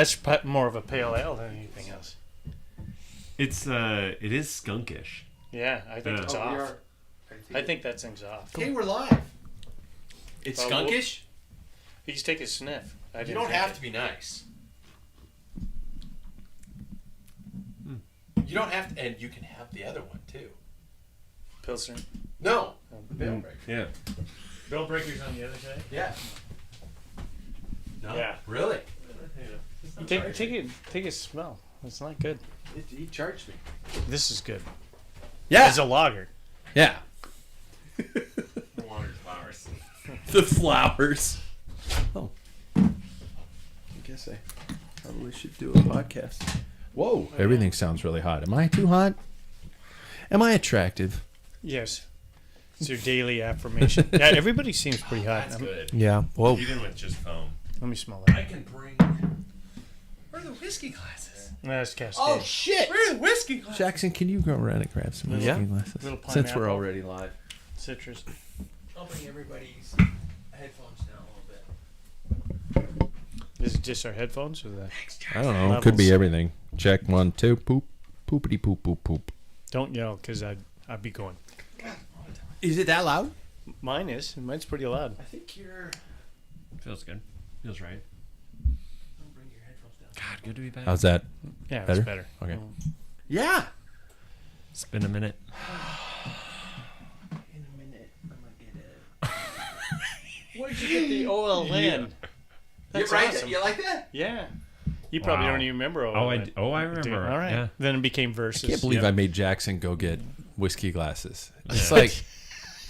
That's more of a pale ale than anything else. It is skunkish. Yeah, I think it's off. I think that thing's off. Okay, we're live. It's skunkish? You just take a sniff. You don't have to be nice. You don't have to, and you can have the other one too. Pilsner? No. The Bale Breaker. Yeah. Bale Breaker's on the other side? Yeah. No? Yeah. Really? Take a smell. It's not good. He charged me. This is good. Yeah. It's a lager. Yeah. Flowers. The flowers. Oh. I guess I probably should do a podcast. Whoa. Everything sounds really hot. Am I too hot? Am I attractive? Yes. It's your daily affirmation. Yeah, everybody seems pretty hot. That's good. Yeah. Whoa. Even with just foam. Let me smell that. I can bring... Where are the whiskey glasses? That's Cascade. Oh, shit. Where are the whiskey glasses? Jackson, can you go around and grab some whiskey glasses? Little Since pineapple. we're already live. Citrus. I'll bring everybody's headphones down a little bit. Is it just our headphones or the... I don't know. Levels. Could be everything. Check 1, 2. Poop. Poopity poop poop poop. Don't yell, because I'd be going. Is it that loud? Mine is. Mine's pretty loud. I think you're... Feels good. Feels right. Don't bring your headphones down. God, good to be back. How's that? Yeah, Better? it's better. Okay. Yeah. It's been a minute. In a minute, I'm gonna get it. Where did you get the OLN? That's awesome. You like that? Yeah. You probably Wow. don't even remember OLN. I remember. All right. Yeah. Then it became Versus. I can't believe Yep. I made Jackson go get whiskey glasses. It's like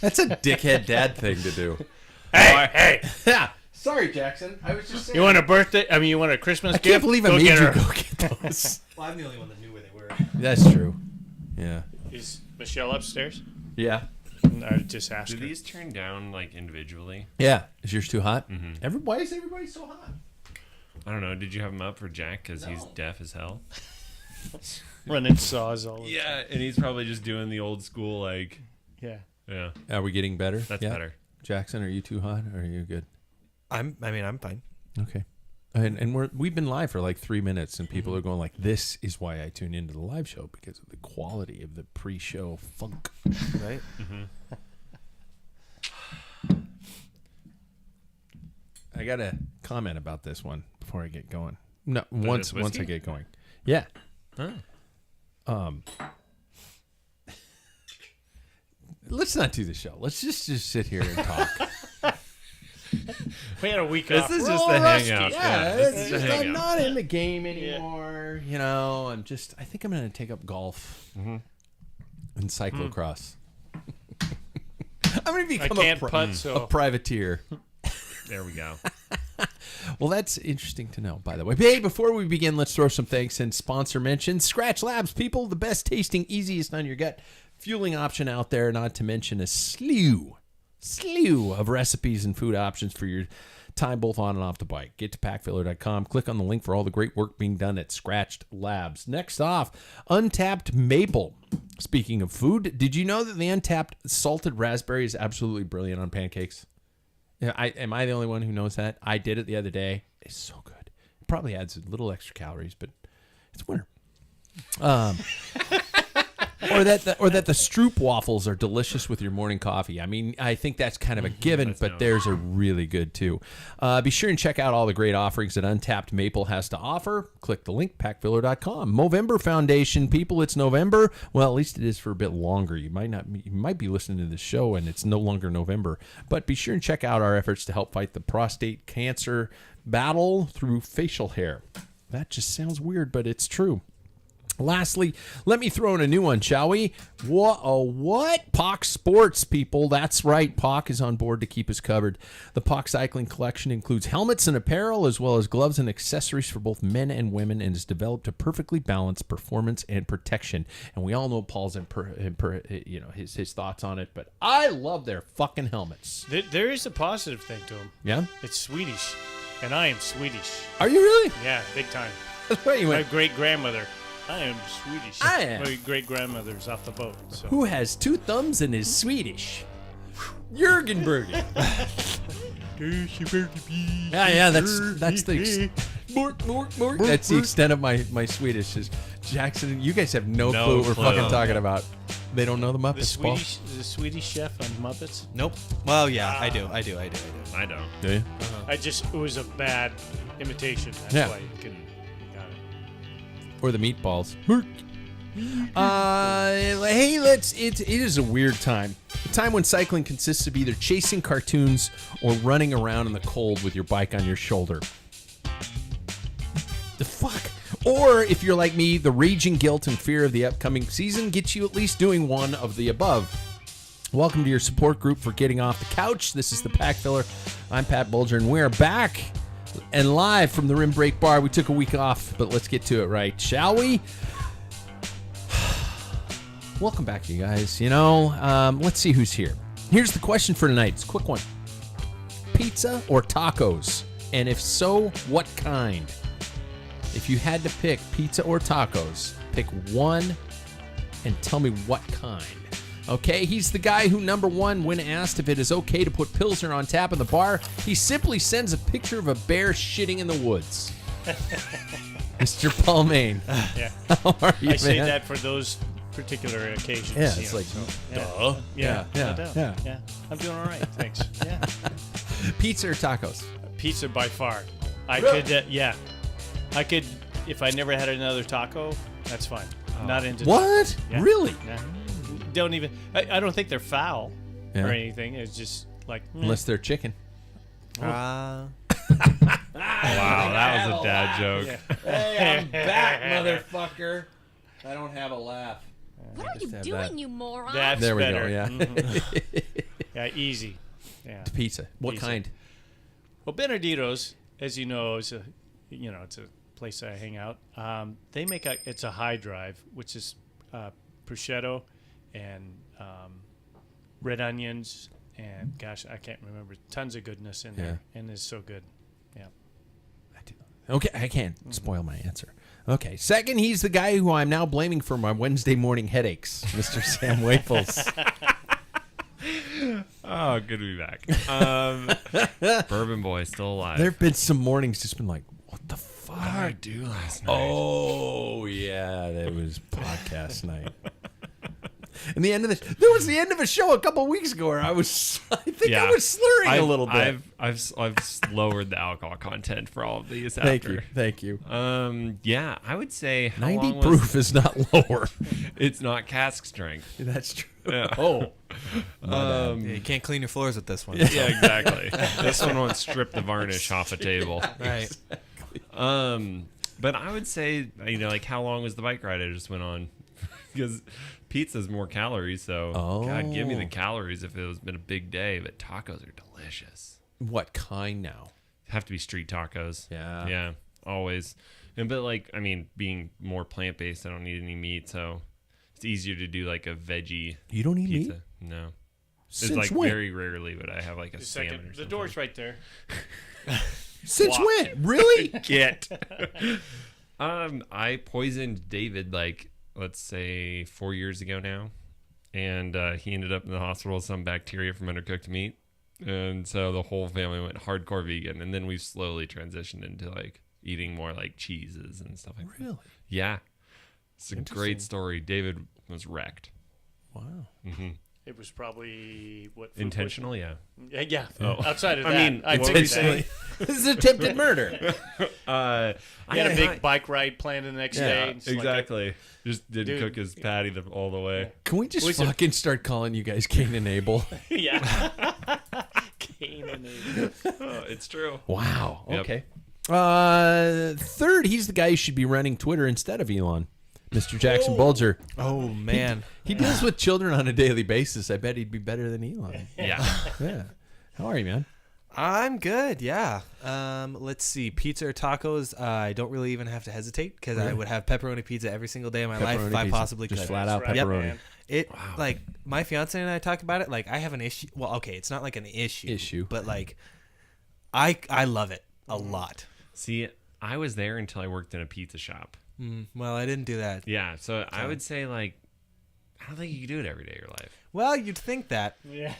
that's a dickhead dad thing to do. Hey! Yeah. Sorry, Jackson. I was just saying. You want a birthday? I mean, you want a Christmas I gift? can't believe I Go made get you her. go get those. Well, I'm the only one that knew where they were. That's true. Yeah. Is Michelle upstairs? Yeah. I just asked Do her. these turn down like individually? Yeah. Is yours too hot? Mm-hmm. Why is everybody so hot? I don't know. Did you have him up for Jack because he's deaf as hell? Running saws all the Yeah, and he's probably just doing the old school like. Yeah. Yeah, Are we getting better? that's Yeah. better. Jackson, are you too hot or are you good? I'm fine. Okay. And we've been live for like 3 minutes, and people are going like, "This is why I tune into the live show because of the quality of the pre-show funk." Right? I got a comment about this one before I get going. No, once I whiskey? get going. Yeah. Oh. Let's not do the show. Let's just sit here and talk. We had a week This off. is We're just all the rusty. hangout. Yeah, this it's is just, the I'm hangout. not in the game anymore. You know, I think I'm going to take up golf and cyclocross. I'm going to become I can't putt, a so privateer. There we go. Well, that's interesting to know, by the way. But hey, before we begin, let's throw some thanks and sponsor mentions. Scratch Labs, people, the best tasting, easiest on your gut fueling option out there, not to mention a slew of recipes and food options for your time both on and off the bike. Get to packfiller.com. Click on the link for all the great work being done at Scratched Labs. Next off, Untapped Maple. Speaking of food, did you know that the untapped salted raspberry is absolutely brilliant on pancakes? Yeah, am I the only one who knows that? I did it the other day. It's so good. It probably adds a little extra calories, but it's winter. Or that the Stroop waffles are delicious with your morning coffee. I mean, I think that's kind of a given, but theirs are really good too. Be sure and check out all the great offerings that Untapped Maple has to offer. Click the link, packfiller.com. Movember Foundation, people, it's November. Well, at least it is for a bit longer. You might be listening to this show and it's no longer November. But be sure and check out our efforts to help fight the prostate cancer battle through facial hair. That just sounds weird, but it's true. Lastly, let me throw in a new one, shall we? What? POC Sports, people. That's right. POC is on board to keep us covered. The POC Cycling Collection includes helmets and apparel, as well as gloves and accessories for both men and women, and is developed to perfectly balance performance and protection. And we all know Paul's his thoughts on it, but I love their fucking helmets. There is a positive thing to them. Yeah? It's Swedish, and I am Swedish. Are you really? Yeah, big time. Wait, My great-grandmother. I am Swedish. I am. My great-grandmother's off the boat. So. Who has 2 thumbs and is Swedish? Jürgen Bergen. Yeah, that's the Bork. That's the extent of my Swedish. Is Jackson, you guys have no clue what we're fucking talking about. They don't know the Muppets, Paul? The Swedish chef on Muppets. Nope. Well, yeah, I do. I don't. Do you? It was a bad imitation. That's Yeah. why you got it. Or the meatballs. Hey, it is a weird time. A time when cycling consists of either chasing cartoons or running around in the cold with your bike on your shoulder. The fuck? Or, if you're like me, the raging guilt and fear of the upcoming season gets you at least doing one of the above. Welcome to your support group for getting off the couch. This is the Packfiller. I'm Pat Bulger, and we're back and live from the Rim Break Bar. We took a week off, but let's get to it right, shall we? Welcome back, you guys. Let's see who's here. Here's the question for tonight. It's a quick one. Pizza or tacos? And if so, what kind? If you had to pick pizza or tacos, pick one and tell me what kind. Okay, he's the guy who, number one, when asked if it is okay to put Pilsner on tap in the bar, he simply sends a picture of a bear shitting in the woods. Mr. Paul Main. Yeah. How are you, I say man? that for those particular occasions. Yeah, it's like, duh. Yeah. No doubt. Yeah. I'm doing all right. Thanks. Yeah. Pizza or tacos? Pizza by far. I could, if I never had another taco, that's fine. Not into What? Yeah. Really? Yeah. Don't even. I don't think they're foul Yeah. or anything. It's just like Unless they're chicken. Wow, that was a dad joke. Yeah. Hey, I'm back, motherfucker. I don't have a laugh. What are you doing, you moron? That's There we better. go, yeah. Mhm. Yeah, easy. Yeah. Pizza. What Pizza. kind? Well, Benedito's, as you know, it's a place I hang out. They make it's a high drive, which is prosciutto and red onions and gosh, I can't remember. Tons of goodness in there, and it's so good. Yeah. Okay, I can't spoil my answer. Okay, second, he's the guy who I'm now blaming for my Wednesday morning headaches, Mr. Sam Wafels. Oh, good to be back. Bourbon Boy still alive. There have been some mornings just been like, what the fuck? What did I do last night? Oh, yeah, that was podcast night. And there was the end of a show a couple weeks ago where I was slurring a little bit. I've lowered the alcohol content for all of these. Thank you. Yeah, I would say how 90 long was- proof is not lower. It's not cask strength. That's true. Yeah. Oh. Yeah, you can't clean your floors with this one. Yeah, exactly. This one won't strip the varnish off a table. Right. But I would say, like how long was the bike ride I just went on? Because pizza's more calories, so God, give me the calories if it was been a big day. But tacos are delicious. What kind now? Have to be street tacos. Yeah. Yeah, always. Being more plant-based, I don't need any meat, so it's easier to do like a veggie You don't eat pizza. meat? No. Since It's like when? very rarely would I have like a Just a salmon second. or The something. door's right there. Since when? Really? Get. I poisoned David let's say 4 years ago now, and he ended up in the hospital with some bacteria from undercooked meat, and so the whole family went hardcore vegan, and then we've slowly transitioned into eating more cheeses and stuff like that. Really? Yeah, it's a great story. David was wrecked. Wow. It was probably food Intentional, yeah. poisoning? Yeah. Oh. Outside of that, I mean, I it's think intentionally. This is attempted murder. I he had a big bike ride planned the next day. Yeah, It's like exactly. Just didn't Dude. cook his patty all the way. Can we just Listen. fucking start calling you guys Cain and Abel? yeah. Cain and Abel. Oh, it's true. Wow. Yep. Okay. Third, he's the guy who should be running Twitter instead of Elon. Mr. Jackson Bulger. Oh, man. He deals with children on a daily basis. I bet he'd be better than Elon. Yeah. Yeah. How are you, man? I'm good, yeah. Let's see. Pizza or tacos? I don't really even have to hesitate because I would have pepperoni pizza every single day of my life if I pizza. possibly Just could. flat out That's right, pepperoni. man. It my fiance and I talk about it. I have an issue. Well, okay, it's not like an issue, but I love it a lot. See, I was there until I worked in a pizza shop. Well, I didn't do that. Yeah, so I would say I don't think you can do it every day of your life. Well, you'd think that, Yeah.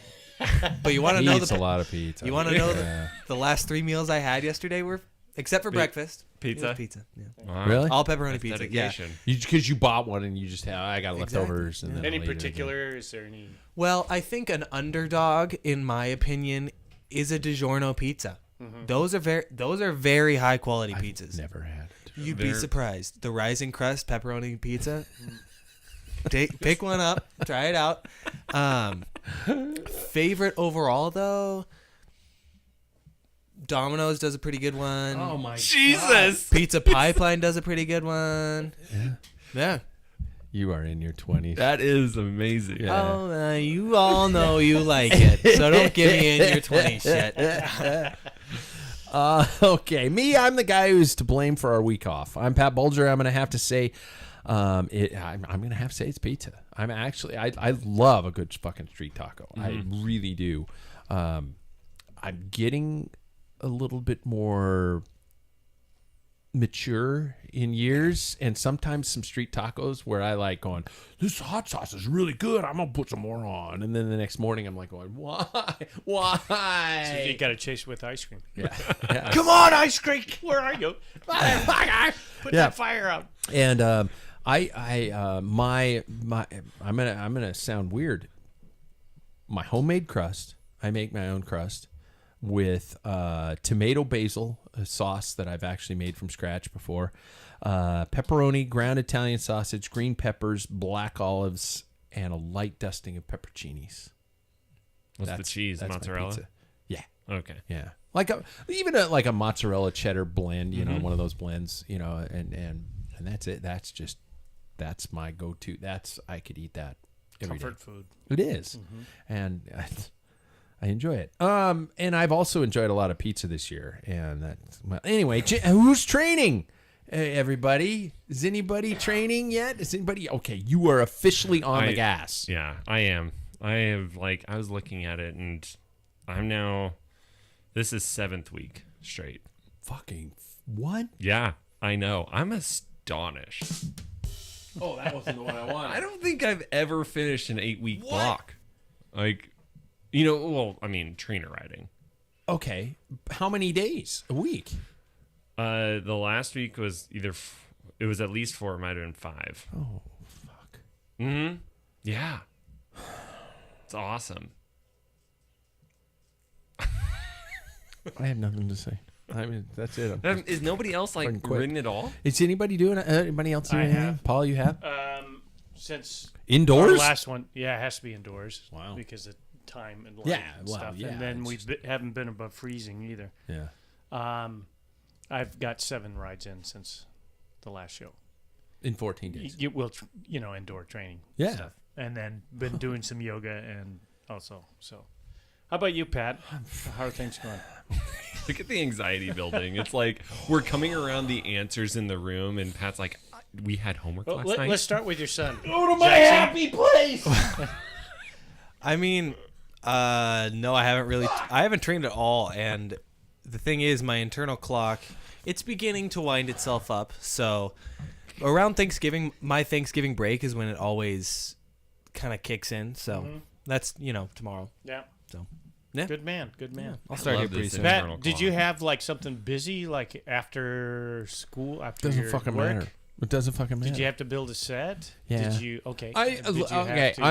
but you want to He know eats the a lot of pizza. you want to know Yeah. the last 3 meals I had yesterday were Except for breakfast. Pizza? It was pizza. Yeah. Wow. Really? All pepperoni That's pizza. dedication. Because you bought one and you just have, I got Exactly. leftovers. And then Any I'll eat it particular? Is there any? Yeah. Well, I think an underdog, in my opinion, is a DiGiorno pizza. Mm-hmm. Those are very high quality again. pizzas. I've never had it. You'd be surprised. The rising crust pepperoni pizza. Pick one up, try it out. Favorite overall though, Domino's does a pretty good one. Oh my Jesus! Pizza Pipeline does a pretty good one. Yeah. You are in your 20s. That is amazing. Yeah. Oh, you all know you like it, so don't give me in your 20s shit. Okay, I'm the guy who's to blame for our week off. I'm Pat Bulger. I'm going to have to say, I'm going to have to say it's pizza. I love a good fucking street taco. I really do. I'm getting a little bit more mature in years, and sometimes some street tacos where I like going, this hot sauce is really good, I'm gonna put some more on, and then the next morning I'm like going, why So you got to chase with ice cream. yeah. Come on, ice cream. Where are you? Put that fire out. And I'm gonna sound weird. My homemade crust, I make my own crust with tomato basil sauce that I've actually made from scratch before, pepperoni, ground Italian sausage, green peppers, black olives, and a light dusting of pepperoncinis. What's the cheese? That's my Mozzarella? pizza. Yeah, Okay. yeah. Like a mozzarella cheddar blend, you know, one of those blends, you know, and that's it. That's my go-to. I could eat that every day. Comfort food. It is. And I enjoy it. And I've also enjoyed a lot of pizza this year. And anyway, who's training? Everybody? Is anybody training yet? Is anybody? Okay, you are officially on the gas. Yeah, I am. I was looking at it, and I'm now, this is 7th week straight. Fucking what? Yeah, I know. I'm astonished. Oh, that wasn't the one I wanted. I don't think I've ever finished an 8-week block. Trainer riding. Okay. How many days a week? The last week was it was at least 4, it might have been 5. Oh, fuck. Mm-hmm. Yeah. It's awesome. I have nothing to say. I mean, that's it. Is nobody else fucking quit. ridden at all? Is anybody doing it? Anybody else doing I anything? have. Paul, you have? Since Indoors? our last one, yeah, it has to be indoors. Wow. Because of time and light Yeah, and well, stuff. yeah, And then it's haven't been above freezing either. Yeah. I've got 7 rides in since the last show. In 14 days. Indoor training. Yeah. Stuff. And then been doing some yoga and also so. How about you, Pat? How are things going? Look at the anxiety building. It's like we're coming around the answers in the room, and Pat's like, we had homework last night. Let's start with your son. Go to my happy place. I mean, no, I haven't trained at all. And the thing is, my internal clock, it's beginning to wind itself up. So around Thanksgiving, my Thanksgiving break is when it always kind of kicks in. So that's, tomorrow. Yeah. So, yeah. Good man. I'll start here pretty soon. internal Pat, did you clock. have like something busy like after school, after Doesn't your fucking work? matter. It doesn't fucking matter. Did you have to build a set? Yeah. Did you? Okay. I Did you have okay. to-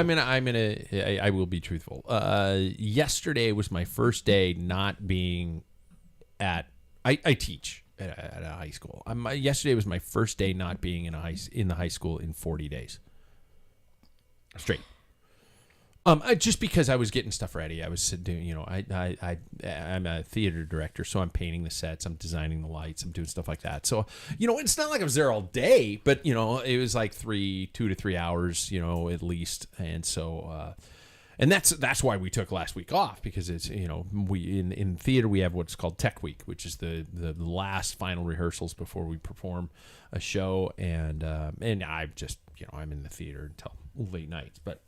I will be truthful. Yesterday was my first day not being at. I teach at a high school. Yesterday was my first day not being in the high school in 40 days straight. Just because I was getting stuff ready. I was doing, I'm a theater director, so I'm painting the sets, I'm designing the lights, I'm doing stuff like that. So, it's not like I was there all day, but it was like 2 to 3 hours, at least. And so, and that's why we took last week off, because it's, we in theater we have what's called Tech Week, which is the last final rehearsals before we perform a show, and I've just, I'm in the theater until late nights, but.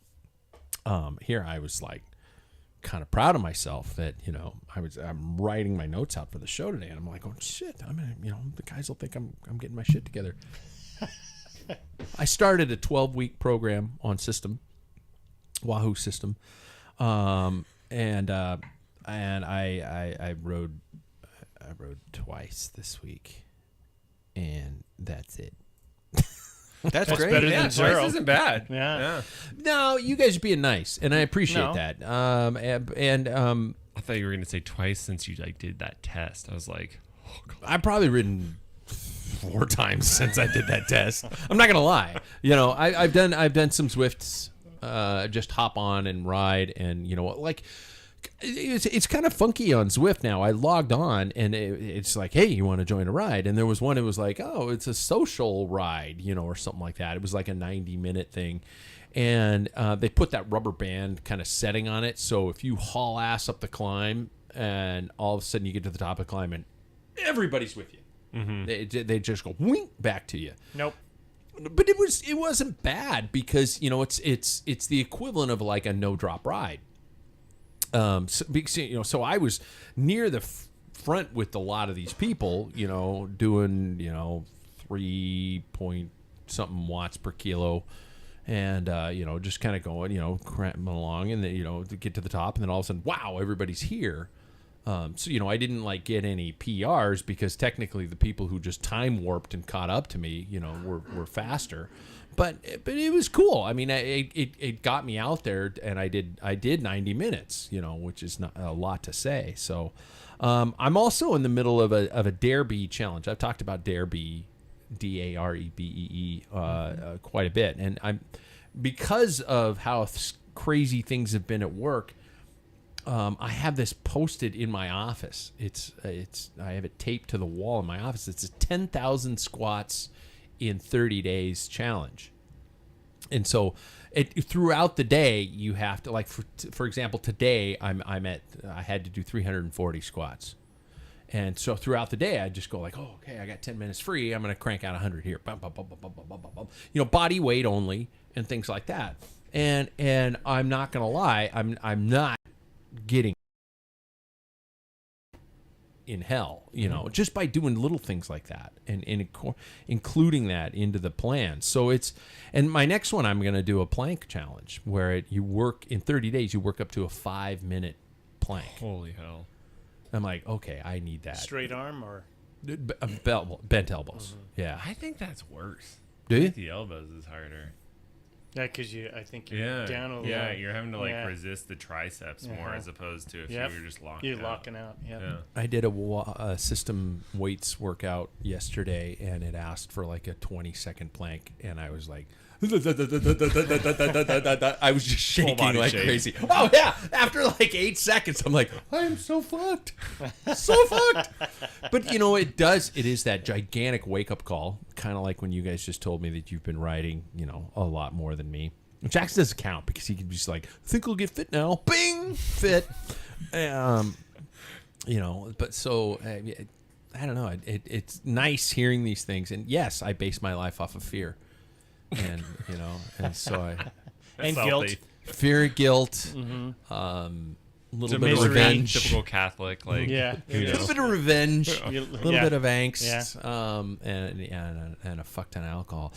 Here I was like kind of proud of myself that, I'm writing my notes out for the show today, and I'm like, oh shit, the guys will think I'm getting my shit together. I started a 12-week program on Wahoo system. And I rode rode twice this week, and that's it. That's great. better Yeah, than zero. twice isn't bad. Yeah. No, you guys are being nice, and I appreciate No. that. I thought you were going to say twice since you like did that test. I was like, oh, God. I've probably ridden 4 times since I did that test. I'm not gonna lie. You know, I've done some Zwifts, just hop on and ride, and you know, like it's kind of funky on Zwift now. I logged on and it's like, hey, you want to join a ride? And there was one. It was like, oh, it's a social ride, you know, or something like that. It was like a 90-minute thing. And they put that rubber band kind of setting on it. So if you haul ass up the climb and all of a sudden you get to the top of the climb and everybody's with you, they just go wink back to you. Nope. But it wasn't bad because, you know, it's the equivalent of like a no drop ride. So, because, you know, so I was near the front with a lot of these people, you know, doing, you know, 3 point something watts per kilo. And, you know, just kind of going, you know, cramping along and then, you know, to get to the top. And then all of a sudden, wow, everybody's here. So, you know, I didn't like get any PRs because technically the people who just time warped and caught up to me, you know, were faster. But it was cool. I mean, it got me out there, and I did 90 minutes, you know, which is not a lot to say. So, I'm also in the middle of a Darebee challenge. I've talked about Darebee, Darebee, quite a bit, and I'm because of how crazy things have been at work. I have this posted in my office. I have it taped to the wall in my office. It's a 10,000 squats in 30 days challenge. And so throughout the day you have to, like, for example, today I had to do 340 squats. And so throughout the day I just go like, oh, okay, I got 10 minutes free. I'm going to crank out 100 here. Bum, bum, bum, bum, bum, bum, bum, bum. You know, body weight only and things like that. And I'm not going to lie, I'm not getting in hell, you know, just by doing little things like that and including that into the plan. So and my next one, I'm going to do a plank challenge where you work in 30 days, you work up to a 5-minute plank. Holy hell. I'm like, okay, I need that. Straight arm or Bent elbows. Yeah. I think that's worse. Do I you? think the elbows is harder. yeah, because I think you're down a little. Yeah, you're having to like Yeah. resist the triceps more Uh-huh. as opposed to if Yep. you were just locking You're out. locking out. Yep. Yeah. I did a system weights workout yesterday, and it asked for like a 20-second plank, and I was like, I was just shaking body like shake. crazy. Oh yeah! After like 8 seconds, I'm like, I am so fucked, so fucked. But you know, it is that gigantic wake up call, kind of like when you guys just told me that you've been riding, you know, a lot more than me. Jackson doesn't count because he can be just like, I think we'll get fit now. Bing, fit. You know, but so I don't know. It's nice hearing these things, and yes, I base my life off of fear, and you know, and so And Salty. guilt. fear, guilt, Mm-hmm. little It's bit of misery. revenge, Typical Catholic, like Yeah. a little bit of revenge, a You- little yeah. bit of angst, and a fuck ton of alcohol.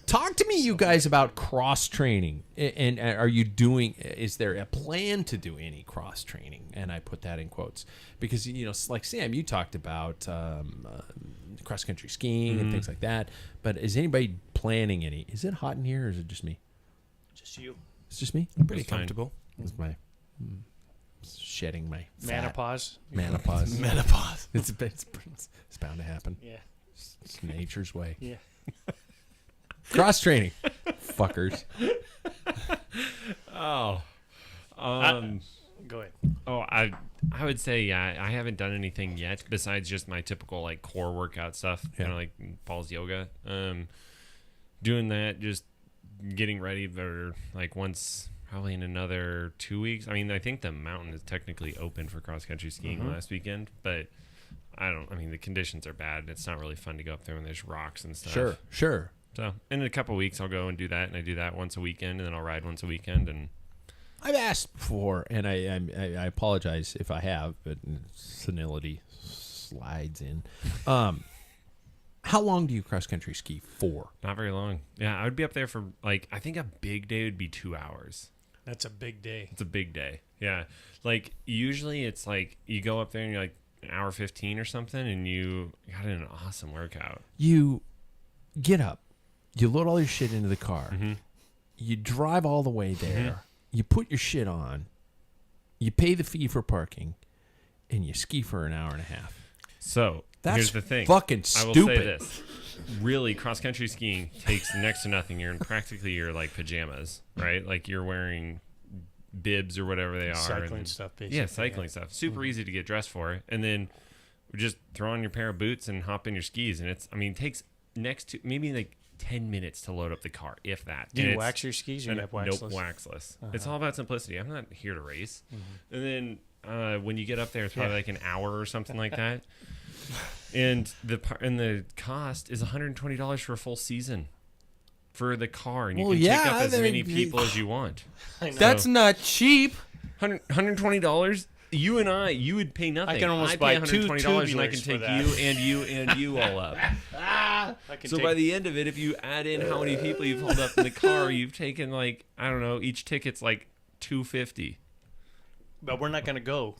Talk to me, you guys, about cross training. And are you doing? Is there a plan to do any cross training? And I put that in quotes because, you know, like Sam, you talked about cross country skiing and things like that. But is anybody planning any? Is it hot in here, or is it just me? Just you. It's just me. Pretty That's fine. comfortable. It's my shedding my fat. Menopause. Menopause. Menopause. It's bound to happen. Yeah. It's nature's way. Yeah. Cross training, fuckers. oh, Go ahead. oh, I would say yeah. I haven't done anything yet besides just my typical like core workout stuff. Yeah. You know, like Paul's yoga. Doing that, just getting ready for like once. Probably in another 2 weeks. I mean, I think the mountain is technically open for cross country skiing last weekend, but I mean, the conditions are bad. It's not really fun to go up there when there's rocks and stuff. Sure. So in a couple of weeks, I'll go and do that, and I do that once a weekend, and then I'll ride once a weekend. And I've asked before, and I apologize if I have, but senility slides in. How long do you cross country ski for? not very long. Yeah, I would be up there for like I think a big day would be 2 hours. That's a big day. It's a big day. Yeah, like usually it's like you go up there and you're like an hour 15 or something, and you got in an awesome workout. You get up, you load all your shit into the car, Mm-hmm. you drive all the way there, you put your shit on, you pay the fee for parking, and you ski for an hour and a half. So That's here's the thing. fucking I will stupid. say this. Really, cross-country skiing takes next to nothing. You're in practically your like pajamas, right? Like you're wearing bibs or whatever they are. Cycling and- stuff, basically. Yeah, cycling stuff. Super easy to get dressed for. And then just throw on your pair of boots and hop in your skis. And it takes next to maybe like 10 minutes to load up the car, if that. Do And you it's- wax your skis or you have Nope, waxless? waxless. It's all about simplicity. I'm not here to race. And then when you get up there, it's probably like an hour or something like that. And the cost is $120 for a full season for the car, and you Well, can yeah, take up as there- many people as you want. That's not cheap. $120. You and you would pay nothing. I can almost pay buy $120 two and I can tubulars for take that. you and you all up. I can So take- by the end of it, if you add in how many people you've held up in the car, you've taken like, I don't know, each ticket's like $250. but we're not going to go.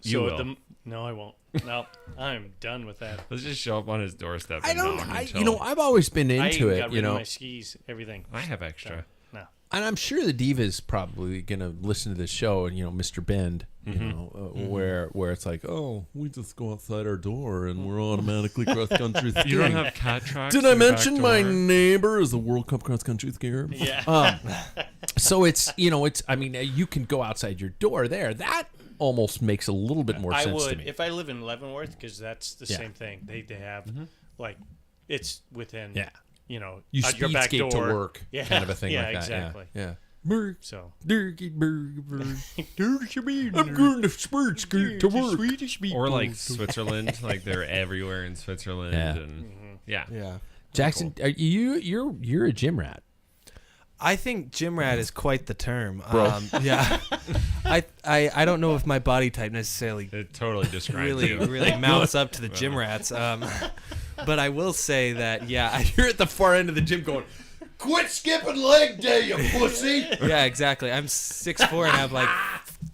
You So will. No, I won't. No, I'm done with that. Let's just show up on his doorstep. I And don't. knock I, until- you know, I've always been I into even it. got rid You of know, my skis, everything. I have extra. No. and I'm sure the diva's probably gonna listen to this show, and Mr. Bend, where it's like, oh, we just go outside our door and we're automatically cross country skiing. You don't have cat tracks. Did in I your back mention my door? neighbor is a World Cup cross country skier? Yeah. So it's I mean, you can go outside your door there. That almost makes a little bit more I sense would to me. if I live in Leavenworth, because that's the Yeah. same thing. They have like it's within Yeah. you You out your speed back skate door. to work, Yeah. kind of a thing Yeah, like that. exactly. Yeah. Yeah. So I'm going to speed skate to work. Or like Switzerland, like they're everywhere in Switzerland, Yeah. and yeah. Yeah. Jackson, are you're a gym rat. I think gym rat is quite the term. Bro. Yeah. I don't know if my body type necessarily It totally describes really you. really mounts up to the gym rats. But I will say that You're at the far end of the gym going, quit skipping leg day, you pussy. yeah, exactly. I'm 6'4" and have like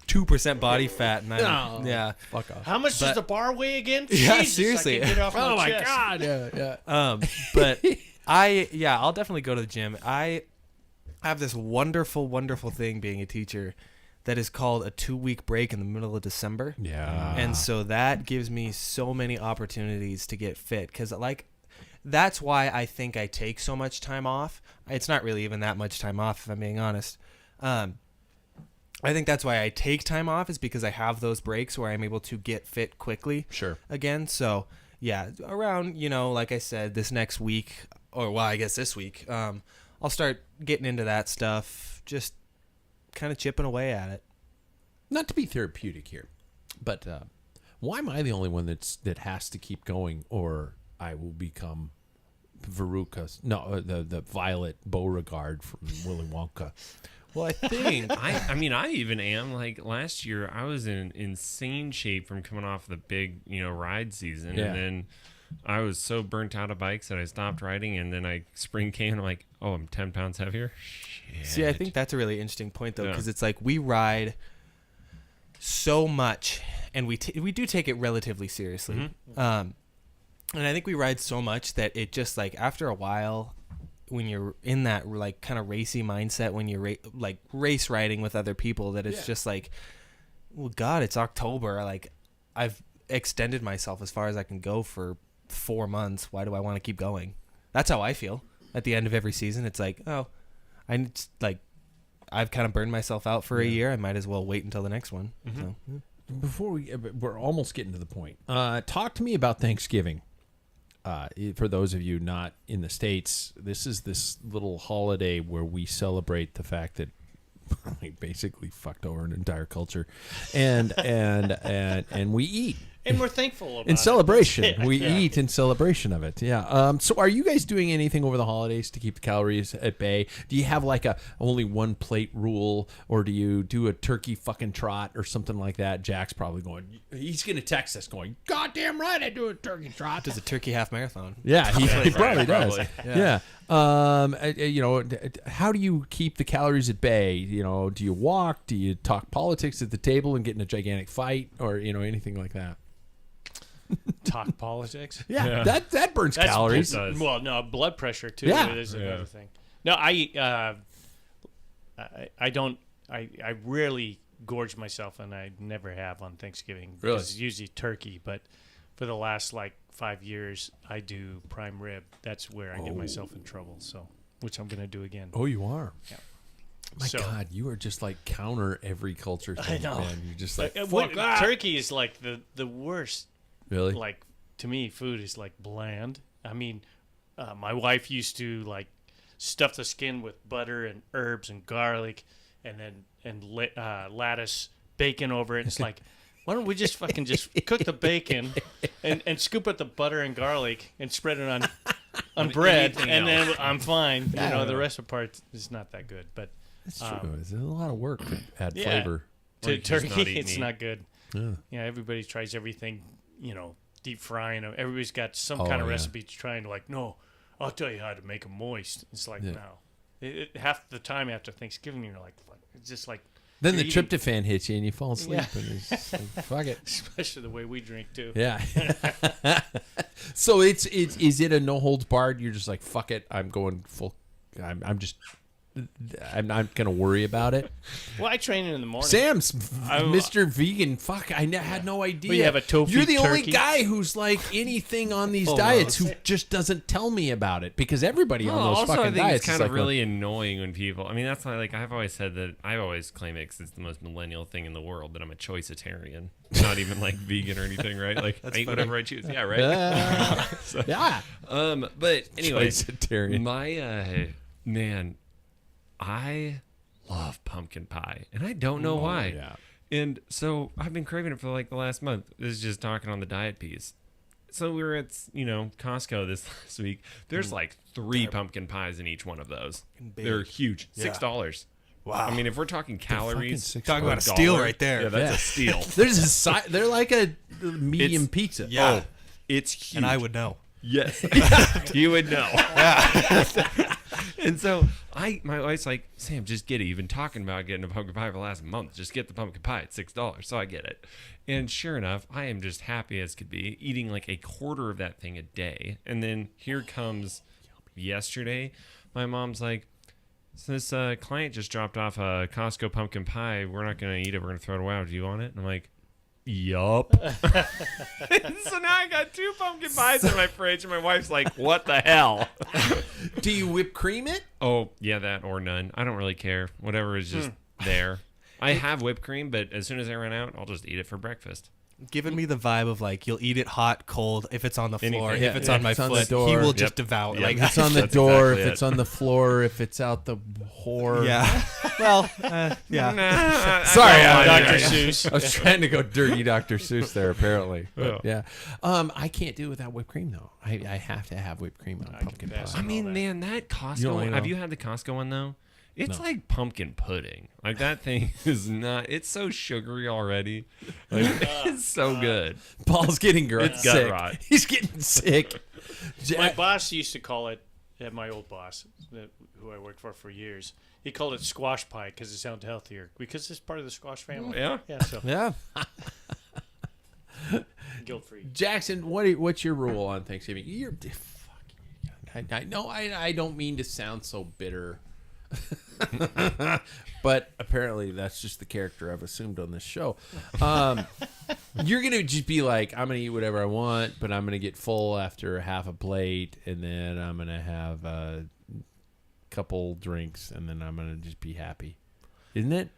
2% body fat, and yeah. Fuck off. how much does But- the bar weigh again? Yeah, Jesus, seriously. I can get off Oh my chest. god. Yeah. But I'll definitely go to the gym. I have this wonderful, wonderful thing being a teacher that is called a 2-week break in the middle of December. Yeah. And so that gives me so many opportunities to get fit, because that's why I think I take so much time off. It's not really even that much time off, if I'm being honest. I think that's why I take time off, is because I have those breaks where I'm able to get fit quickly. Sure. Again, so yeah, around like I said, this next week, or well, I guess this week, I'll start getting into that stuff. Just kind of chipping away at it. Not to be therapeutic here, but why am I the only one that has to keep going, or I will become Veruca? No, the Violet Beauregard from Willy Wonka. Well, I think I mean, I even am. Like last year, I was in insane shape from coming off the big, ride season, Yeah. and then I was so burnt out of bikes that I stopped riding, and then spring came, and I'm like, oh, I'm 10 pounds heavier. Shit. See, I think that's a really interesting point, though, Yeah. because it's like we ride so much, and we do take it relatively seriously. And I think we ride so much that it just after a while, when you're in that kind of racy mindset, when you're race riding with other people, that it's just well, God, it's October. I've extended myself as far as I can go for 4 months. Why do I want to keep going? That's how I feel at the end of every season. It's I've kind of burned myself out for a year. I might as well wait until the next one. So. Before we're almost getting to the point. Talk to me about Thanksgiving. For those of you not in the States, this is this little holiday where we celebrate the fact that we basically fucked over an entire culture, and we eat. And we're thankful about In celebration, it. we Yeah. eat in celebration of it. Yeah. So, are you guys doing anything over the holidays to keep the calories at bay? Do you have a only one plate rule, or do you do a turkey fucking trot or something like that? Jack's probably going. He's going to text us going, "Goddamn right, I do a turkey trot." Does a turkey half marathon? Yeah, he probably does. probably. Yeah. How do you keep the calories at bay? Do you walk? Do you talk politics at the table and get in a gigantic fight, or anything like that? talk politics. Yeah, that burns That's calories. does. Well, no, blood pressure too. Yeah. Is another thing. No, I don't. I rarely gorge myself, and I never have on Thanksgiving. Really? It's usually turkey, but for the last 5 years, I do prime rib. That's where I get myself in trouble. So, which I'm gonna do again. Oh, you are. Yeah. My So- God, you are just like counter every culture thing. know. Man. You're just like, What- fuck that. turkey is like the worst. Really? Like to me, food is like bland. I mean, my wife used to like stuff the skin with butter and herbs and garlic, and then lettuce, bacon over it. It's like, why don't we just fucking just cook the bacon and scoop out the butter and garlic and spread it on bread, anything and then else. I'm fine. You Yeah. know, the rest of the part is not that good, but It's true. It's a lot of work to add yeah. flavor. to you just not turkey, eat it's meat. not good. Yeah. Yeah, everybody tries everything, deep frying them. Everybody's got some Oh, kind of yeah. recipe trying to no, I'll tell you how to make them moist. It's like, Yeah. no. Half the time after Thanksgiving, you're like, fuck. It's just like, Then the you're eating- tryptophan hits you and you fall asleep. Yeah. And it's just like, fuck it. especially the way we drink too. Yeah. So is it a no holds barred? You're just like, fuck it. I'm going full. I'm not gonna worry about it. Well, I train in the morning. Sam's Mr. Vegan. Fuck, I had no idea. We have a tofu You're the only turkey. guy who's like anything on these diets who just doesn't tell me about it because everybody on those also, fucking I think diets it's kind is of like, really annoying when people. I mean, that's why, I've always said that. I always claim it 'cause it's the most millennial thing in the world that I'm a choiceitarian, not even like vegan or anything, right? Like I eat whatever I choose. Yeah, right. yeah. But anyway, Choiceitarian. my man, I love pumpkin pie, and I don't know why. yeah. And so I've been craving it for the last month. This is just talking on the diet piece. So we were at Costco this last week. There's 3 pumpkin pies in each one of those. big. They're huge. $6. Wow. I mean, if we're talking calories, $6. Talk about a $1, steal right there. Yeah, that's a steal. There's they're like a medium It's- pizza. Yeah. It's huge. And I would know. Yes. You would know. And so my wife's like, Sam, just get it. You've been talking about getting a pumpkin pie for the last month. Just get the pumpkin pie at $6. So I get it. And sure enough, I am just happy as could be, eating like a quarter of that thing a day. And then here comes yesterday, my mom's like, so this client just dropped off a Costco pumpkin pie. We're not going to eat it. We're going to throw it away. Do you want it? And I'm like, yup. So now I got 2 pumpkin pies in my fridge, and my wife's like, what the hell? Do you whip cream it? Oh, yeah, that or none. I don't really care. Whatever is just there. I have whipped cream, but as soon as I run out, I'll just eat it for breakfast. Giving me the vibe of you'll eat it hot, cold, if it's on the floor, Anything. if it's Yeah, on my it's on the foot, door. he will Yep. just devour. Yep. Like, If it's on the That's door, exactly if it's it. on the floor, if it's out the whore. yeah. Well, yeah. Nah, Sorry, Dr. Seuss. I was trying to go dirty Dr. Seuss there, apparently. But, Yeah. yeah. I can't do it without whipped cream, though. I have to have whipped cream on I can pumpkin pass pie. I mean, all that. man, that Costco You don't one, like it have all? you had the Costco one, though? It's No. like pumpkin pudding. Like, that thing is not, it's so sugary already. Like, it's so good. Paul's getting It's gut sick. rot. He's getting sick. My boss used to call it, my old boss, who I worked for years, he called it squash pie because it sounded healthier. Because it's part of the squash family. Yeah. Yeah, so Yeah. guilt-free. Jackson, what's your rule on Thanksgiving? You're fuck. I don't mean to sound so bitter. But apparently that's just the character I've assumed on this show. You're gonna just be like, I'm gonna eat whatever I want, but I'm gonna get full after half a plate, and then I'm gonna have a couple drinks, and then I'm gonna just be happy, isn't it?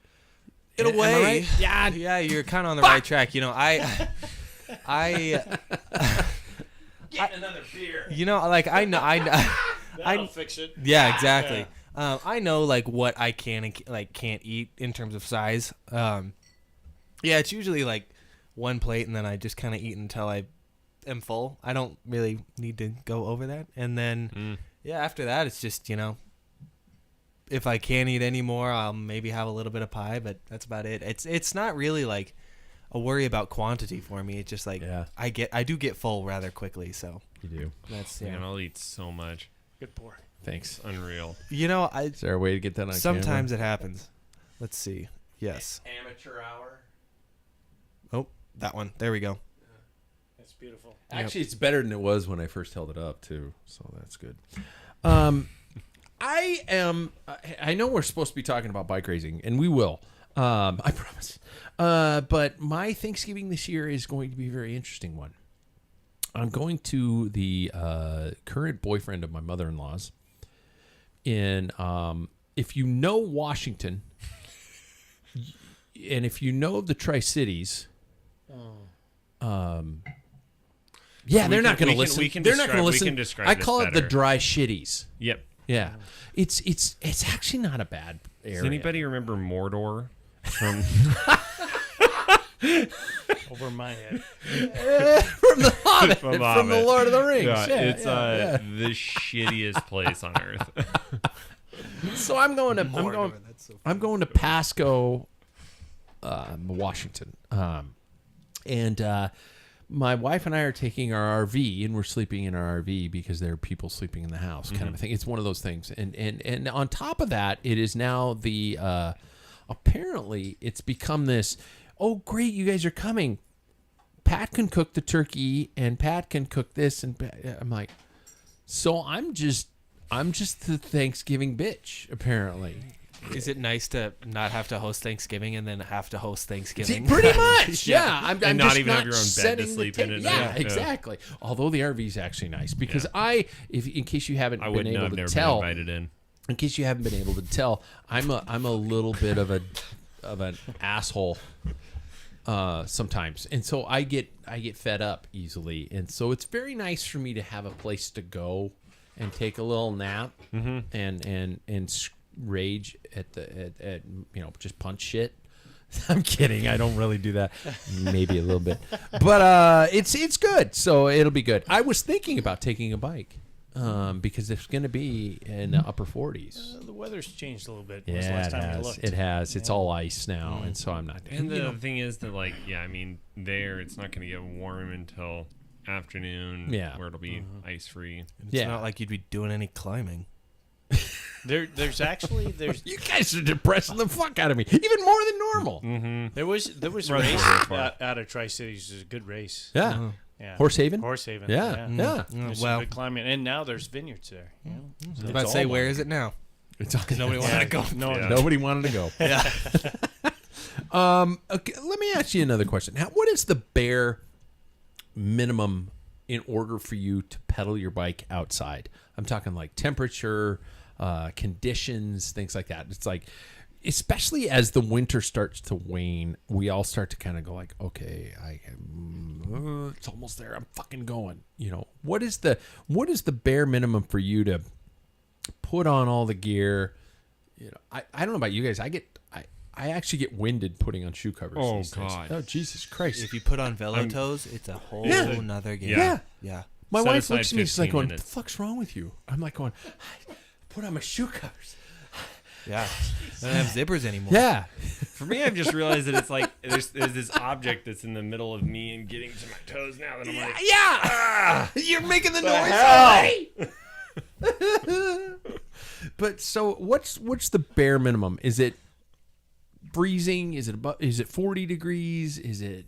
In a Am I way, right? yeah, you're kind of on the right track. I Get another beer. I know, That'll fix it. yeah, exactly. I know what I can and can't eat in terms of size. Yeah, it's usually one plate, and then I just kind of eat until I am full. I don't really need to go over that, and then yeah, after that, it's just if I can't eat any more, I'll maybe have a little bit of pie, but that's about it. It's not really a worry about quantity for me. It's just Yeah. I do get full rather quickly, so You do. that's Man, I'll eat so much. Good pour. Thanks. It's unreal. Is there a way to get that on Sometimes it happens. Let's see. Yes. Amateur hour. Oh, that one. There we go. That's beautiful. Actually, it's better than it was when I first held it up too, so that's good. I know we're supposed to be talking about bike racing, and we will. I promise. But my Thanksgiving this year is going to be a very interesting one. I'm going to the current boyfriend of my mother-in-law's in, if you know Washington, and if you know the Tri-Cities, yeah, they're not going to listen. They're not going to listen. I call it the dry shitties. Yep. Yeah, it's actually not a bad area. Does anybody remember Mordor from Over my head. from the Hobbit, from the Lord of the Rings? Yeah, it's yeah. the shittiest place on earth. So I'm going to Pasco, Washington, and my wife and I are taking our RV, and we're sleeping in our RV because there are people sleeping in the house, kind of a thing. It's one of those things, and on top of that, it is now the apparently it's become this. Oh, great! You guys are coming. Pat can cook the turkey, and Pat can cook this, and I'm like, so I'm just the Thanksgiving bitch, apparently. Is it nice to not have to host Thanksgiving and then have to host Thanksgiving? Pretty much, yeah. I'm and just not even have your own bed to sleep in. Yeah, exactly. Although the RV is actually nice because in case you haven't I been wouldn't able have to never tell, been invited in. in case you haven't been able to tell, I'm a little bit of an asshole sometimes, and so I get fed up easily, and so it's very nice for me to have a place to go and take a little nap and rage at just punch shit. I'm kidding. I don't really do that. Maybe a little bit, but it's good. So it'll be good. I was thinking about taking a bike because it's going to be in the upper 40s. The weather's changed a little bit. Yeah, When's the last time you looked? It has. It's all ice now, and so I'm not. And the thing is that, there it's not going to get warm until afternoon. Yeah. Where it'll be ice free. It's not like you'd be doing any climbing. There's you guys are depressing the fuck out of me, even more than normal. Mm-hmm. there was a race out of Tri-Cities. It was a good race. Yeah. Yeah. Horsehaven? Horsehaven. Yeah. There's some good climbing, and now there's vineyards there. You know? I was about to say, where is it now? Because nobody wanted to go. Nobody wanted to go. Yeah. Okay, let me ask you another question. What is the bare minimum in order for you to pedal your bike outside? I'm talking like temperature, conditions, things like that. It's like, especially as the winter starts to wane, we all start to kind of go like, okay, it's almost there. I'm fucking going. What is the bare minimum for you to put on all the gear? I don't know about you guys. I actually get winded putting on shoe covers. Oh, these days. God. Oh, Jesus Christ. If you put on Velotoes, it's a whole nother game. Yeah. Yeah. My Set wife aside looks at me, she's like 15 going, minutes. "What the fuck's wrong with you?" I'm like going, "Put on my shoe covers." Yeah. They don't have zippers anymore. Yeah. For me, I've just realized that it's like there's this object that's in the middle of me and getting to my toes now. That I'm like, Yeah. You're making the noise already. But so what's the bare minimum? Is it freezing? Is it 40 degrees? Is it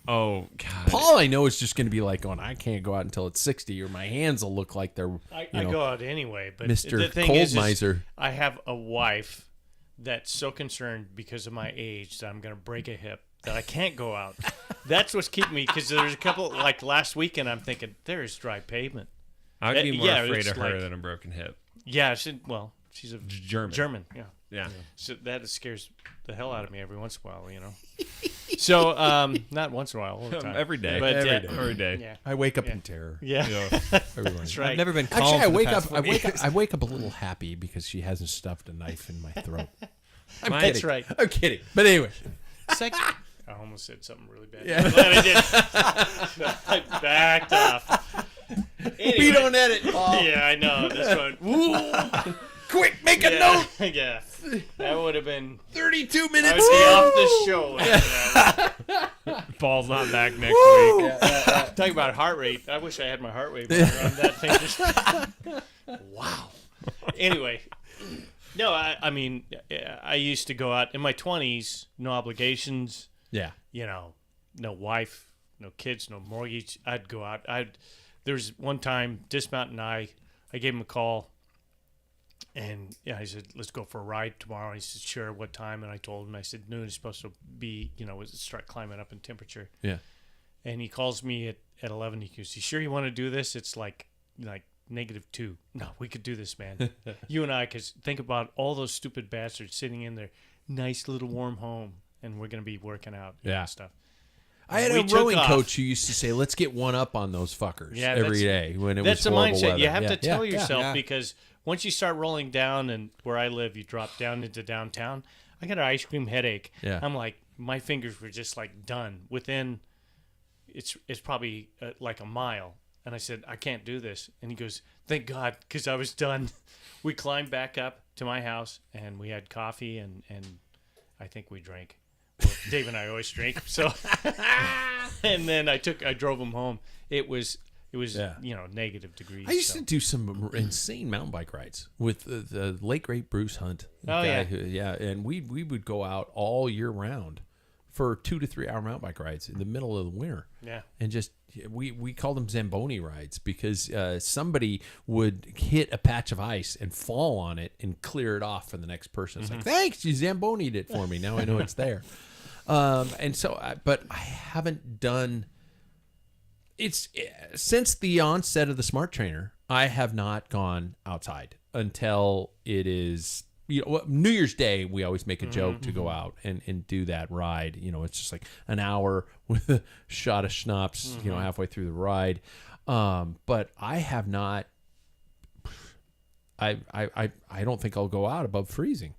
oh God. Paul, I know, is just going to be like going, I can't go out until it's 60 or my hands will look like they're I go out anyway, but Mr. the thing Cold is Miser. I have a wife that's so concerned because of my age that I'm going to break a hip that I can't go out. That's what's keeping me, because there's a couple, like last weekend, I'm thinking, there's dry pavement. I'd be more afraid it's of her like- than a broken hip. Yeah, she's a German. yeah. Yeah. So that scares the hell out of me every once in a while, So, not once in a while, all the time. Every day. But, Every day. Yeah. I wake up in terror. Yeah. That's right. I've never been calm. Actually, for I wake up a little happy because she hasn't stuffed a knife in my throat. I'm That's kidding. right. I'm kidding. But anyway. I almost said something really bad. Yeah. I'm glad I did. I backed off. Anyway. We don't edit, Paul. Yeah, I know. This one. Woo! Quick, make a note. Yeah. That would have been 32 I would minutes. be off the show. After Paul's not back next week. Talking about heart rate. I wish I had my heart rate monitor on that thing. Just, wow. Anyway. No, I mean, I used to go out in my 20s, no obligations, Yeah. no wife, no kids, no mortgage. I'd go out. There's one time, Dismount and I gave him a call, and I said, let's go for a ride tomorrow. And he said, sure, what time? And I told him, I said, noon is supposed to be, start climbing up in temperature. Yeah. And he calls me at 11. He goes, you sure you want to do this? It's like -2. No, we could do this, man. You and I, because think about all those stupid bastards sitting in their nice little warm home, and we're going to be working out and stuff. I had a rowing coach who used to say, let's get one up on those fuckers every day when it was that's horrible a mindset. weather. You have to tell yourself Yeah. because once you start rolling down, and where I live, you drop down into downtown, I got an ice cream headache. Yeah. I'm like, my fingers were just like done. Within, it's probably like a mile. And I said, I can't do this. And he goes, thank God, because I was done. We climbed back up to my house, and we had coffee, and I think we drank. Well, Dave and I always drink. So, and then I drove him home. It was negative degrees. I used to do some insane mountain bike rides with the late great Bruce Hunt. And we would go out all year round for 2 to 3 hour mountain bike rides in the middle of the winter. Yeah. And just we called them Zamboni rides because somebody would hit a patch of ice and fall on it and clear it off for the next person. It's like, thanks, you Zamboni'd it for me. Now I know it's there. And so, but I haven't done. It's since the onset of the Smart Trainer, I have not gone outside until it is. New Year's Day, we always make a joke to go out and do that ride. It's just like an hour with a shot of schnapps, halfway through the ride. But I have not. I don't think I'll go out above freezing.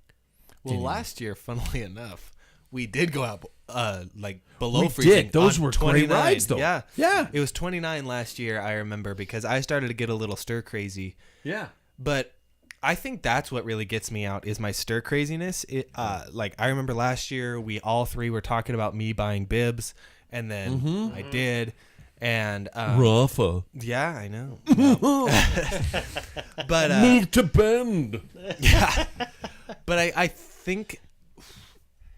Well, last year, funnily enough, we did go out below We freezing. did. Those on were great 29. rides, though. Yeah. Yeah. It was 29 last year, I remember, because I started to get a little stir crazy. Yeah. But I think that's what really gets me out is my stir craziness. I remember last year we all three were talking about me buying bibs, and then I did, and Rafa. yeah, I know. But Move to Bend. yeah, but I think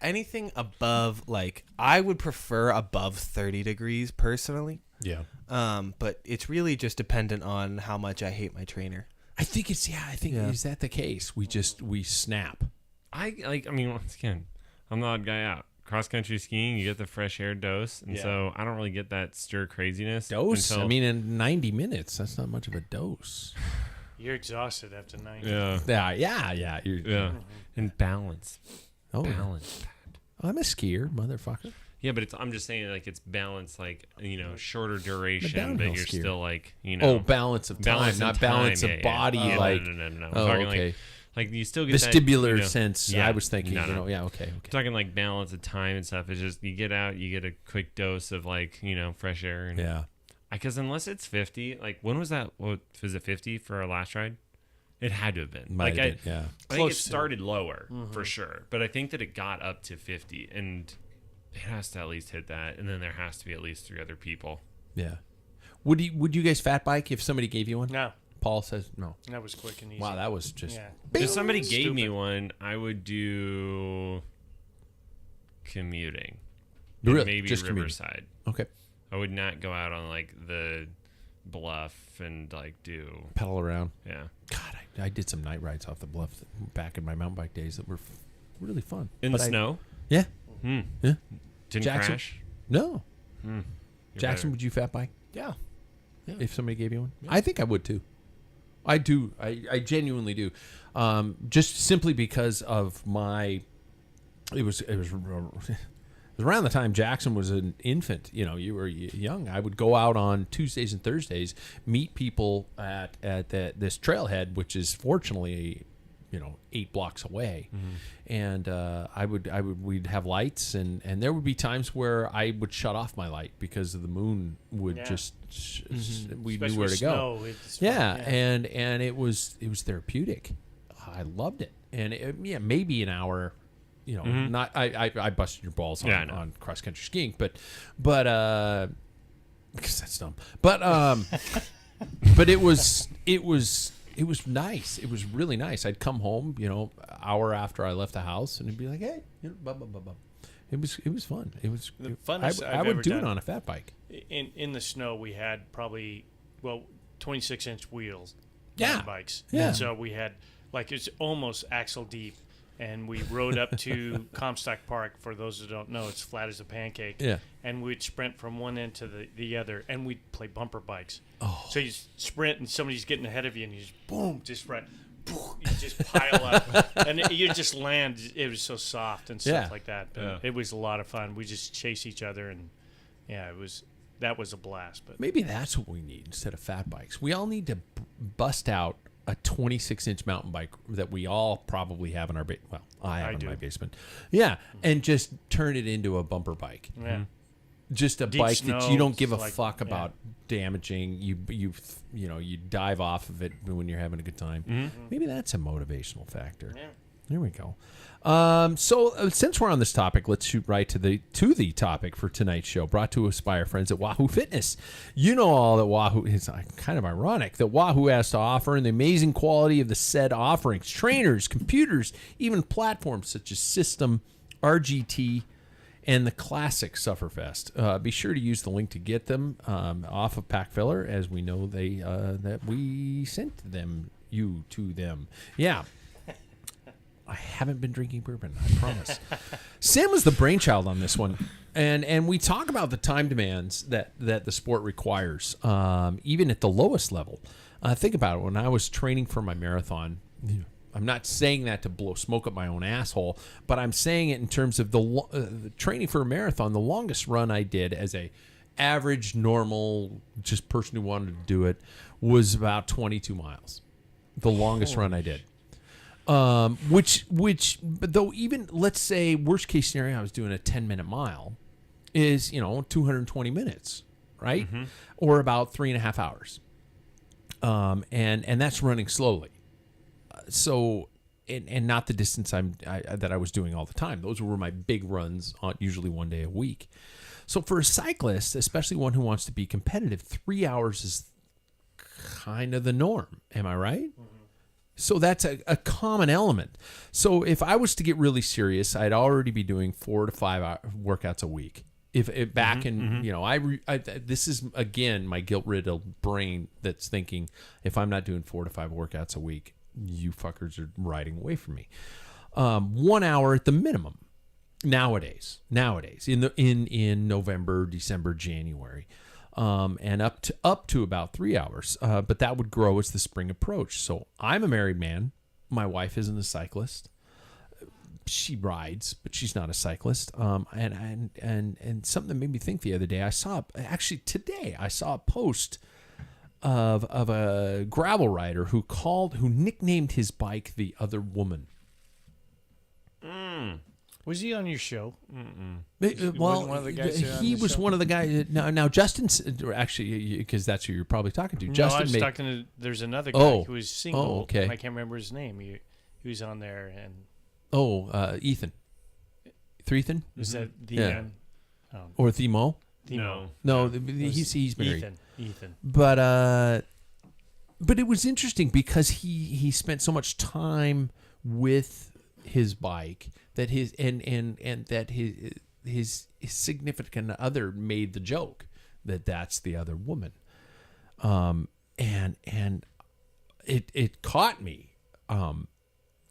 anything above I would prefer above 30 degrees personally. Yeah. But it's really just dependent on how much I hate my trainer. I think is that the case? We snap. Once again, I'm the odd guy out. Cross country skiing, you get the fresh air dose, and so I don't really get that stir craziness. Dose? In 90 minutes, that's not much of a dose. You're exhausted after 90. Yeah. Yeah. And balance. Oh, Balance. I'm a skier, motherfucker. Yeah, but I'm just saying, it's balance, shorter duration, but downhill you're skier. still, balance of time, balance not of balance time. of body. No. I'm talking okay. You still get Vestibular that, sense. Yeah, I was thinking, no. okay. I'm talking balance of time and stuff. It's just you get out, you get a quick dose of fresh air. And, Yeah. Because unless it's 50, when was that? What was it? 50 for our last ride? It had to have been. Might have been, yeah. I think it started lower for sure, but I think that it got up to 50, and it has to at least hit that, and then there has to be at least 3 other people. Yeah. Would you guys fat bike if somebody gave you one? No, Paul says no. that was quick and easy. Wow, that was just. Yeah. If somebody gave me Stupid. one, I would do commuting. Really? And maybe Just commuting. Riverside. Okay. I would not go out on the bluff and do. Pedal around. Yeah. God, I did some night rides off the bluff back in my mountain bike days that were really fun. In the snow? Yeah. Hmm. Yeah. Didn't Jackson? crash? No. You're Jackson, better. would you fat bike? Yeah. If somebody gave you one? I think I would too. I do. I genuinely do. Just simply because of my. It was around the time Jackson was an infant. You were young. I would go out on Tuesdays and Thursdays, meet people at this trailhead, which is fortunately 8 blocks away, and we'd have lights, and there would be times where I would shut off my light because the moon would just we Especially knew where with to go. snow, it's fun, And it was therapeutic. I loved it, and maybe an hour. Not I busted your balls on cross country skiing, but because that's dumb. But but it was nice. It was really nice. I'd come home, hour after I left the house, and it'd be like, hey, blah, blah, blah, blah. It was fun. It was The funnest I I've would ever do it done. on a fat bike. In the snow, we had probably 26-inch wheels, Yeah. mountain bikes. Yeah. And so we had it's almost axle deep, and we rode up to Comstock Park. For those who don't know, it's flat as a pancake. Yeah. And we'd sprint from one end to the other, and we'd play bumper bikes. Oh. So you sprint, and somebody's getting ahead of you, and you just boom, just right. You just pile up, and you just land. It was so soft and stuff Yeah. like that. But Yeah. it was a lot of fun. We just chase each other, and that was a blast. But Maybe that's what we need instead of fat bikes. We all need to bust out a 26-inch mountain bike that we all probably have in our well, I have I in do. my basement. Yeah, and just turn it into a bumper bike. yeah, Just a Deep bike that snow, you don't give a like- fuck about damaging. You dive off of it when you're having a good time. Maybe that's a motivational factor. yeah. There we go. So since we're on this topic, let's shoot right to the topic for tonight's show, brought to us by our friends at Wahoo Fitness. You know all that Wahoo is kind of ironic that Wahoo has to offer, and the amazing quality of the said offerings: trainers, computers, even platforms such as System, RGT, and the classic Sufferfest. Be sure to use the link to get them off of Packfiller, as we know that we sent you to them. Yeah. I haven't been drinking bourbon, I promise. Sam was the brainchild on this one. And we talk about the time demands that the sport requires, even at the lowest level. Think about it. When I was training for my marathon, I'm not saying that to blow smoke up my own asshole, but I'm saying it in terms of the training for a marathon. The longest run I did as a average, normal, just person who wanted to do it was about 22 miles. The longest run I did. But though, even let's say worst case scenario, I was doing a 10-minute mile, is 220 minutes, right? Or about 3.5 hours. And that's running slowly. So, and not the distance that I was doing all the time. Those were my big runs, usually one day a week. So for a cyclist, especially one who wants to be competitive, 3 hours is kind of the norm. Am I right? So that's a common element. So if I was to get really serious, I'd already be doing 4 to 5 workouts a week. If back in, this is again my guilt-riddled brain that's thinking, if I'm not doing 4 to 5 workouts a week, you fuckers are riding away from me. 1 hour at the minimum nowadays in November, December, January. And up to about 3 hours. But that would grow as the spring approached. So I'm a married man. My wife isn't a cyclist. She rides, but she's not a cyclist. And something that made me think the other day, today I saw a post of a gravel rider who nicknamed his bike the Other Woman. Was he on your show? Well, one of the guys on he the was show? one of the guys. Now Justin, actually, because that's who you're probably talking to. Justin I was made, talking to. There's another guy Oh. who was single. Oh, okay. And I can't remember his name. He was on there, and Ethan. Threethan? is that the Yeah. oh, Or Themo? Themo. No, It was he's married. Ethan. But it was interesting because he spent so much time with his bike that his significant other made the joke that that's the other woman. And it caught me.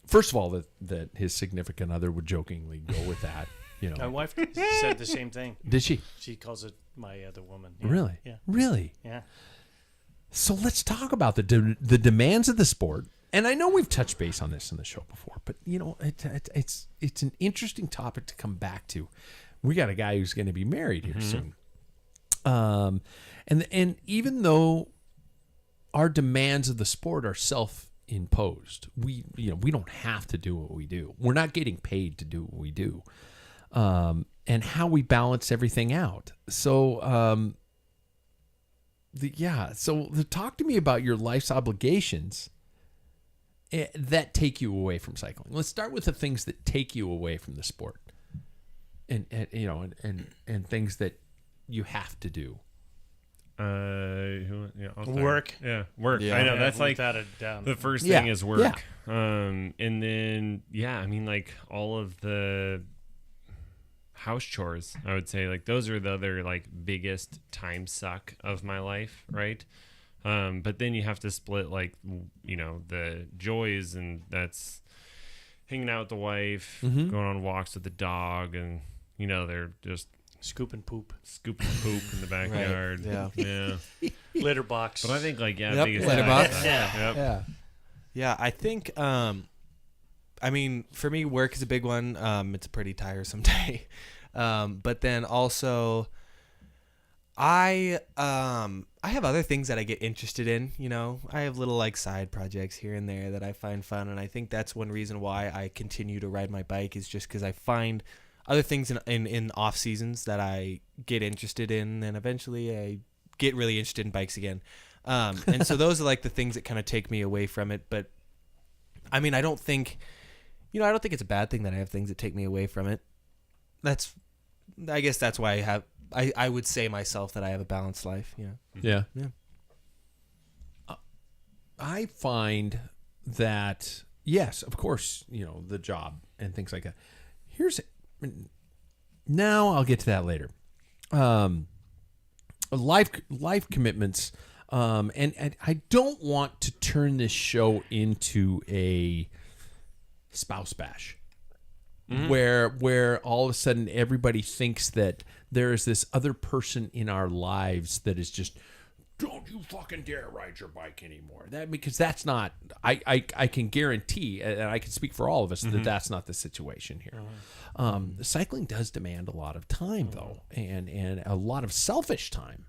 First of all, that his significant other would jokingly go with that. My wife said the same thing. Did she? She calls it my other woman. Yeah. Really? Yeah. Really? Yeah. So let's talk about the demands of the sport. And I know we've touched base on this in the show before, but it's an interesting topic to come back to. We got a guy who's going to be married here soon. And even though our demands of the sport are self-imposed, we don't have to do what we do. We're not getting paid to do what we do. And how we balance everything out. So talk to me about your life's obligations that take you away from cycling. Let's start with the things that take you away from the sport, and things that you have to do. Work. Yeah, work. Yeah. I know Yeah, that's like without a doubt. the first Yeah, thing is work. And then I mean, like all of the house chores. I would say like those are the other like biggest time suck of my life, right? But then you have to split like, you know, the joys, and that's hanging out with the wife, going on walks with the dog, and you know they're just scooping poop in the backyard. Right. Yeah. litter box. But I think like biggest litter time box. suck. Yeah. Yep. Yeah, I think I mean, for me, work is a big one. It's a pretty tiresome day. But then also I have other things that I get interested in, you know. I have little like side projects here and there that I find fun, and I think that's one reason why I continue to ride my bike is just because I find other things in off seasons that I get interested in, and eventually I get really interested in bikes again. And so those are like the things that kind of take me away from it. But I mean, I don't think it's a bad thing that I have things that take me away from it. I guess that's why I would say myself that I have a balanced life. Yeah. I find that, yes, of course, you know, the job and things like that. Now I'll get to that later. Life commitments, and I don't want to turn this show into a spouse bash, where all of a sudden everybody thinks that there is this other person in our lives that is just, don't you fucking dare ride your bike anymore. Because that's not, I can guarantee, and I can speak for all of us, that that's not the situation here. Cycling does demand a lot of time, though, and a lot of selfish time.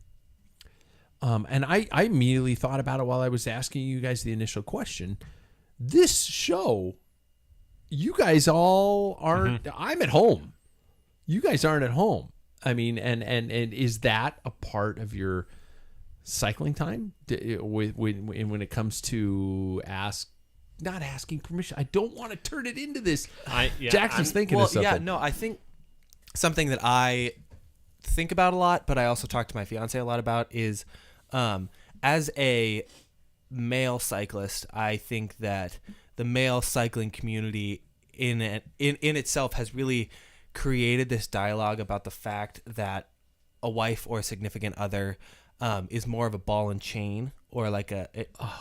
And I immediately thought about it while I was asking you guys the initial question. This show, you guys all aren't, I'm at home. You guys aren't at home. I mean, and is that a part of your cycling time when it comes to not asking permission? I don't want to turn it into this. Jackson's thinking of something. Yeah, no, I think something that I think about a lot, but I also talk to my fiance a lot about is, as a male cyclist, I think that the male cycling community in itself has really created this dialogue about the fact that a wife or a significant other is more of a ball and chain, or like an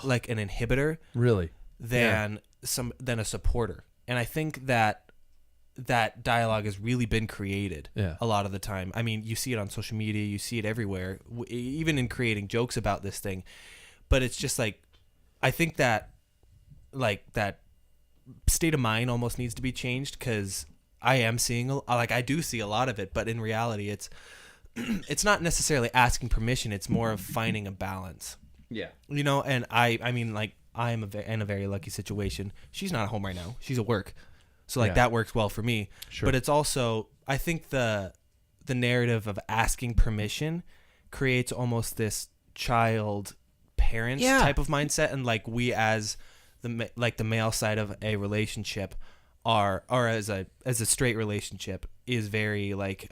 inhibitor, really, than a supporter. And I think that dialogue has really been created a lot of the time. I mean, you see it on social media, you see it everywhere, even in creating jokes about this thing. But it's just like, I think that like that state of mind almost needs to be changed, because I am seeing I do see a lot of it, but in reality it's not necessarily asking permission, it's more of finding a balance. Yeah. You know, and I mean, like, I am in a very lucky situation. She's not at home right now. She's at work. So like that works well for me. Sure. But it's also, I think the narrative of asking permission creates almost this child parent type of mindset, and like we as the male side of a relationship or as a straight relationship is very like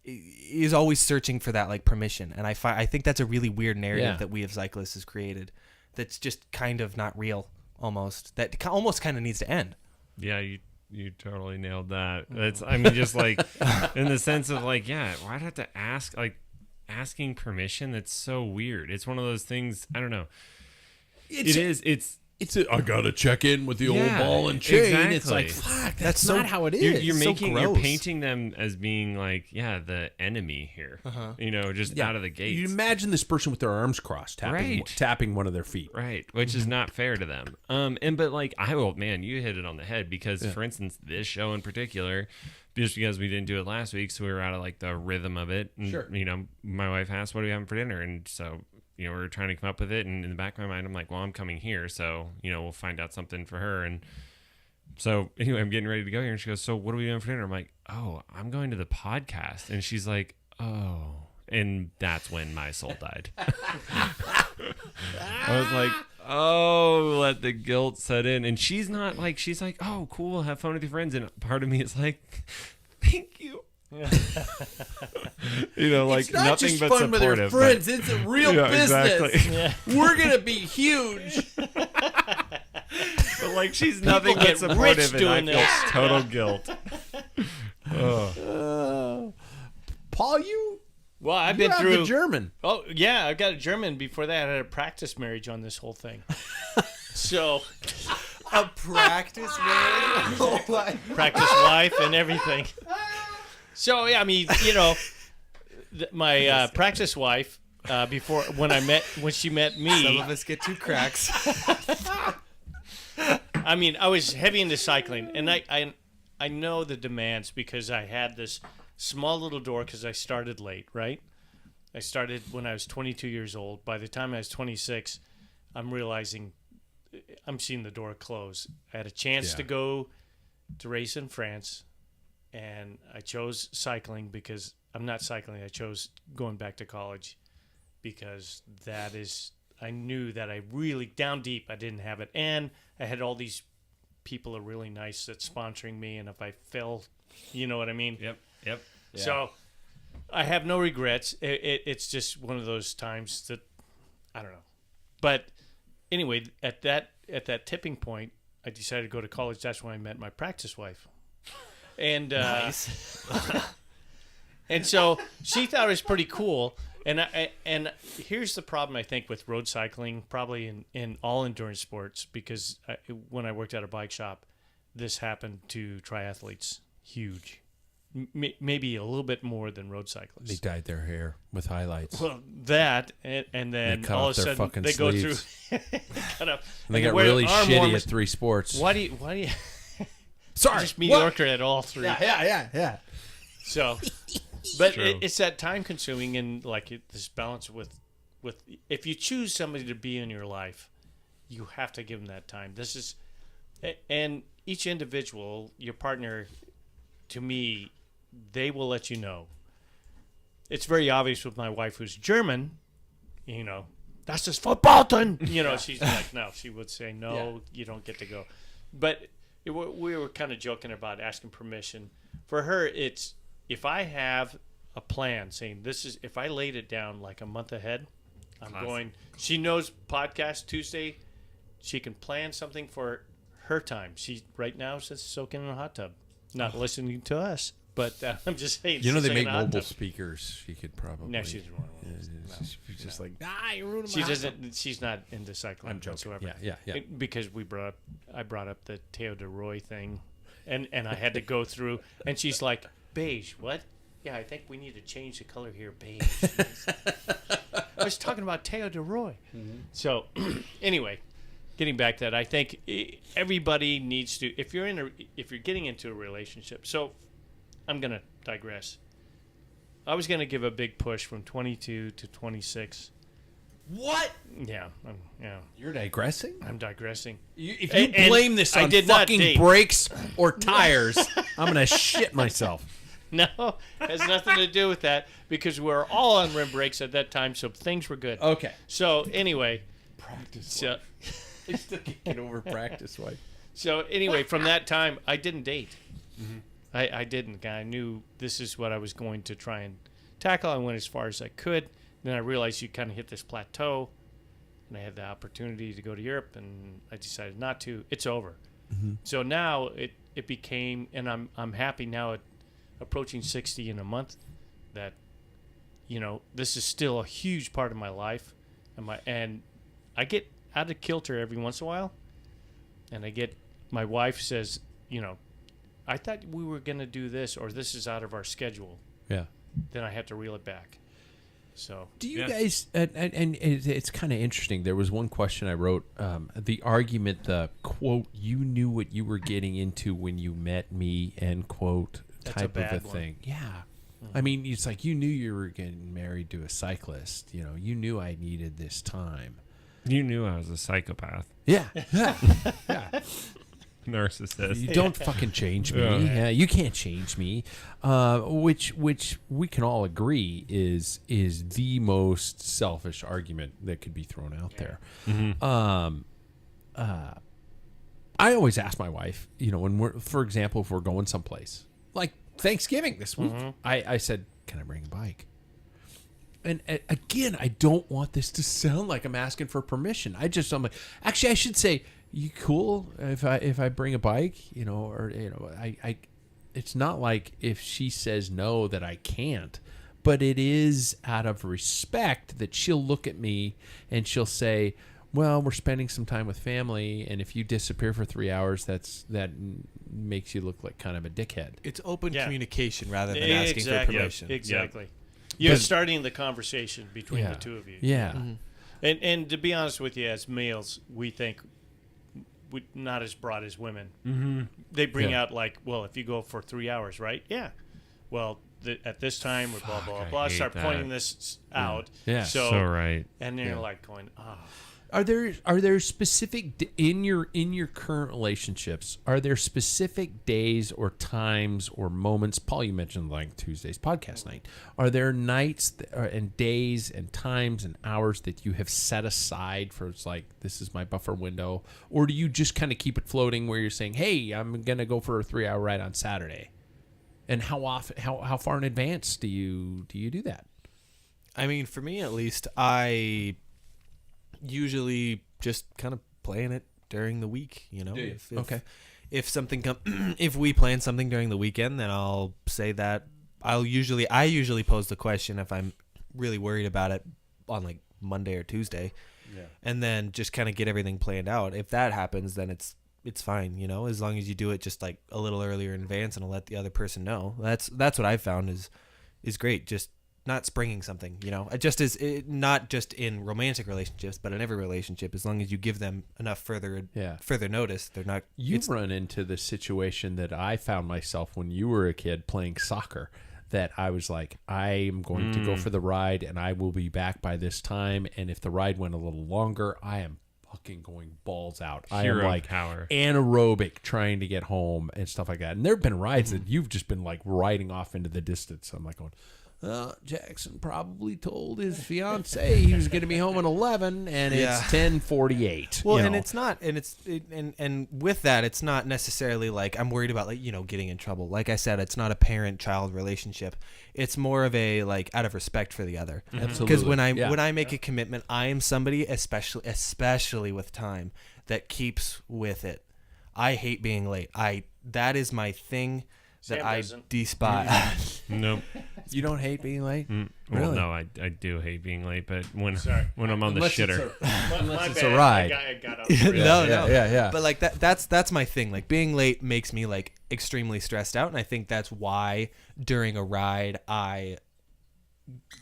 is always searching for that like permission. And I think that's a really weird narrative that we as cyclists has created that's just kind of not real, almost, that almost kind of needs to end. Yeah, you totally nailed that. It's, I mean, just like in the sense of like, yeah, why'd I have to ask, like, asking permission? That's so weird. It's one of those things, I don't know. I gotta check in with the old ball and chain. Exactly. It's like, fuck, that's not how it is. You're painting them as being like, the enemy here. You know, just out of the gates. You imagine this person with their arms crossed, tapping one of their feet. Right, which is not fair to them. But like, you hit it on the head, because for instance, this show in particular, just because we didn't do it last week, so we were out of like the rhythm of it. And, you know, my wife asked, "What are we having for dinner?" And so, you know, we were trying to come up with it, and in the back of my mind, I'm like, well, I'm coming here, so, you know, we'll find out something for her. And so anyway, I'm getting ready to go here, and she goes, "So what are we doing for dinner?" I'm like, "Oh, I'm going to the podcast." And she's like, "Oh," and that's when my soul died. I was like, oh, let the guilt set in. And she's not like, she's like, "Oh, cool, have fun with your friends," and part of me is like, thank you. You know, like, it's not nothing just but fun supportive. with your friends. It's a real business. Exactly. We're gonna be huge. But like, she's nothing but supportive, and I feel total guilt. Paul, you I've you been have through the German. Oh yeah, I've got a German. Before that, I had a practice marriage on this whole thing. So A practice marriage? Oh my. practice wife and everything. So yeah, I mean, my practice wife before when she met me. Some of us get 2 cracks. I mean, I was heavy into cycling, and I know the demands because I had this small little door because I started late, right? I started when I was 22 years old. By the time I was 26, I'm realizing I'm seeing the door close. I had a chance to go to race in France, and I chose cycling because I'm not cycling. I chose going back to college because I knew that I really, down deep, I didn't have it. And I had all these people are really nice that's sponsoring me, and if I fell, you know what I mean? Yep. Yeah. So I have no regrets. It's just one of those times that I don't know. But anyway, at that tipping point, I decided to go to college. That's when I met my practice wife. And Nice. and so she thought it was pretty cool. And here's the problem I think with road cycling, probably in all endurance sports, because when I worked at a bike shop, this happened to triathletes. Huge. Maybe a little bit more than road cyclists. They dyed their hair with highlights. Well, that and then They cut all off of a their sudden fucking they go sleeves. through. Cut up. And they And got wear really arm shitty warmers. at 3 sports. Why do you? Sorry. Just mediocre at all 3. Yeah. So, but True. it's that time consuming and this balance with if you choose somebody to be in your life, you have to give them that time. This is, and each individual, your partner, to me, they will let you know. It's very obvious with my wife, who's German. That's just verboten. She's like, no. She would say, no, you don't get to go. But we were kind of joking about asking permission. For her, it's if I have a plan saying this is, if I laid it down like a month ahead, I'm going. She knows podcast Tuesday. She can plan something for her time. She right now is just soaking in a hot tub, not listening to us. But I'm just saying. You know they she's make in a hot mobile tub. speakers. She could probably. No, she's one of those. No. She's just like, you're ruining She my doesn't. She's not into cycling I'm joking. whatsoever. Yeah. Because I brought up the Teo de Roy thing, and I had to go through, and she's like, beige. What? Yeah, I think we need to change the color here, beige. I was talking about Teo de Roy. Mm-hmm. So, anyway, getting back to that, I think everybody needs to. If you're getting into a relationship, so I'm gonna digress. I was gonna give a big push from 22 to 26. What? Yeah, yeah. You're digressing? I'm digressing. If And- you blame and this I on did not fucking date. brakes or tires, I'm going to shit myself. No, has nothing to do with that because we were all on rim brakes at that time, so things were good. Okay. So anyway, Practice so, I still can't get over practice wife. so anyway, from that time, I didn't date. Mm-hmm. I didn't. I knew this is what I was going to try and tackle. I went as far as I could. Then I realized you kind of hit this plateau, and I had the opportunity to go to Europe, and I decided not to. It's over. Mm-hmm. So now it became, and I'm happy now at approaching 60 in a month that, this is still a huge part of my life, and I get out of kilter every once in a while, and my wife says, I thought we were going to do this, or this is out of our schedule. Yeah. Then I have to reel it back. So Do you guys, and it's kind of interesting. There was one question I wrote, the argument, the quote, you knew what you were getting into when you met me, end quote, That's a type of a bad one. thing. Yeah. I mean, it's like you knew you were getting married to a cyclist. You knew I needed this time. You knew I was a psychopath. Yeah. Narcissist. You don't fucking change me. Yeah. Yeah, you can't change me. Which we can all agree is the most selfish argument that could be thrown out there. Mm-hmm. I always ask my wife, when for example, if we're going someplace like Thanksgiving this week, I said, "Can I bring a bike?" And again, I don't want this to sound like I'm asking for permission. I'm like, actually, I should say, you cool if I bring a bike, or it's not like if she says no that I can't, but it is out of respect that she'll look at me and she'll say, well, we're spending some time with family, and if you disappear for 3 hours, that makes you look like kind of a dickhead. It's open Yeah. communication rather than asking for permission. Exactly. You're starting the conversation between Yeah. the two of you. Yeah. And to be honest with you, as males, we think not as broad as women. Mm-hmm. They bring Yeah. out like, well, if you go for 3 hours, right? Yeah. Well, at this time, we're blah, blah, I blah. hate Start that. pointing this out. Yeah. So right. And you're Yeah. like going, oh. Are there specific in your current relationships? Are there specific days or times or moments? Paul, you mentioned like Tuesday's podcast night. Are there nights and days and times and hours that you have set aside for? It's like this is my buffer window, or do you just kind of keep it floating where you're saying, "Hey, I'm gonna go for a 3-hour ride on Saturday," and how often? How far in advance do you do that? I mean, for me at least, I usually just kind of plan it during the week, you know. Do you? If if something if we plan something during the weekend, then I'll say that I usually pose the question if I'm really worried about it on like Monday or Tuesday. Yeah. And then just kind of get everything planned out. If that happens, then it's fine, you know, as long as you do it just like a little earlier in advance and I'll let the other person know. That's what I've found is great. Just not springing something, you know. It just is not just in romantic relationships, but in every relationship. As long as you give them enough further notice, they're not. You've run into the situation that I found myself when you were a kid playing soccer. That I was like, I am going to go for the ride, and I will be back by this time. And if the ride went a little longer, I am fucking going balls out. I am like power. Anaerobic trying to get home and stuff like that. And there have been rides that you've just been like riding off into the distance. I'm like going, Jackson probably told his fiance he was going to be home at 11, and it's 10:48. Well, you and know. it's not, and with that, it's not necessarily like I'm worried about, like, you know, getting in trouble. Like I said, it's not a parent-child relationship. It's more of a like out of respect for the other. Absolutely. Because when I make a commitment, I am somebody, especially with time, that keeps with it. I hate being late. That is my thing. That Sam I doesn't. despise. Nope. You don't hate being late? Well, Really? no, I do hate being late, but when I'm on Unless the shitter. My it's bad. a ride. I got up. No. Yeah. But like that's my thing. Like being late makes me like extremely stressed out, and I think that's why during a ride I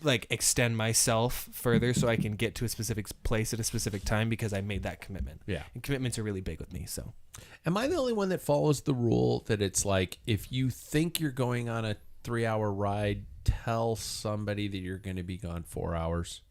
like extend myself further so I can get to a specific place at a specific time because I made that commitment. Yeah. And commitments are really big with me, so. Am I the only one that follows the rule that it's like if you think you're going on a 3-hour ride, tell somebody that you're going to be gone 4 hours?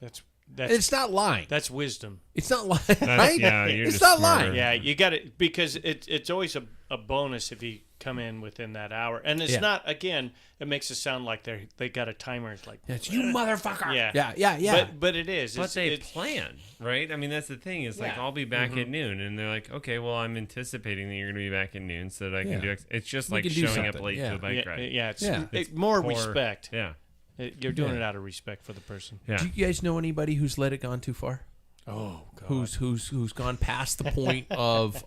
That's It's not lying. That's wisdom. It's not lying, right? Yeah, you're it's just not smarter. lying. Yeah, you got it, because it's always a bonus if you come in within that hour. And it's Yeah. not, again, it makes it sound like they got a timer. It's like, It's you motherfucker. Yeah. Yeah. But it is. But they it's, plan, right? I mean, that's the thing. Is like, Yeah. I'll be back at noon, and they're like, okay, well, I'm anticipating that you're going to be back at noon, so that I can Yeah. do. It's just We like can do showing up something. late Yeah. to a bike ride. Yeah, it's, Yeah. more Or- respect. Yeah, You're doing Yeah. it out of respect for the person. yeah. Do you guys know anybody who's let it gone too far? Oh, God. Who's gone past the point of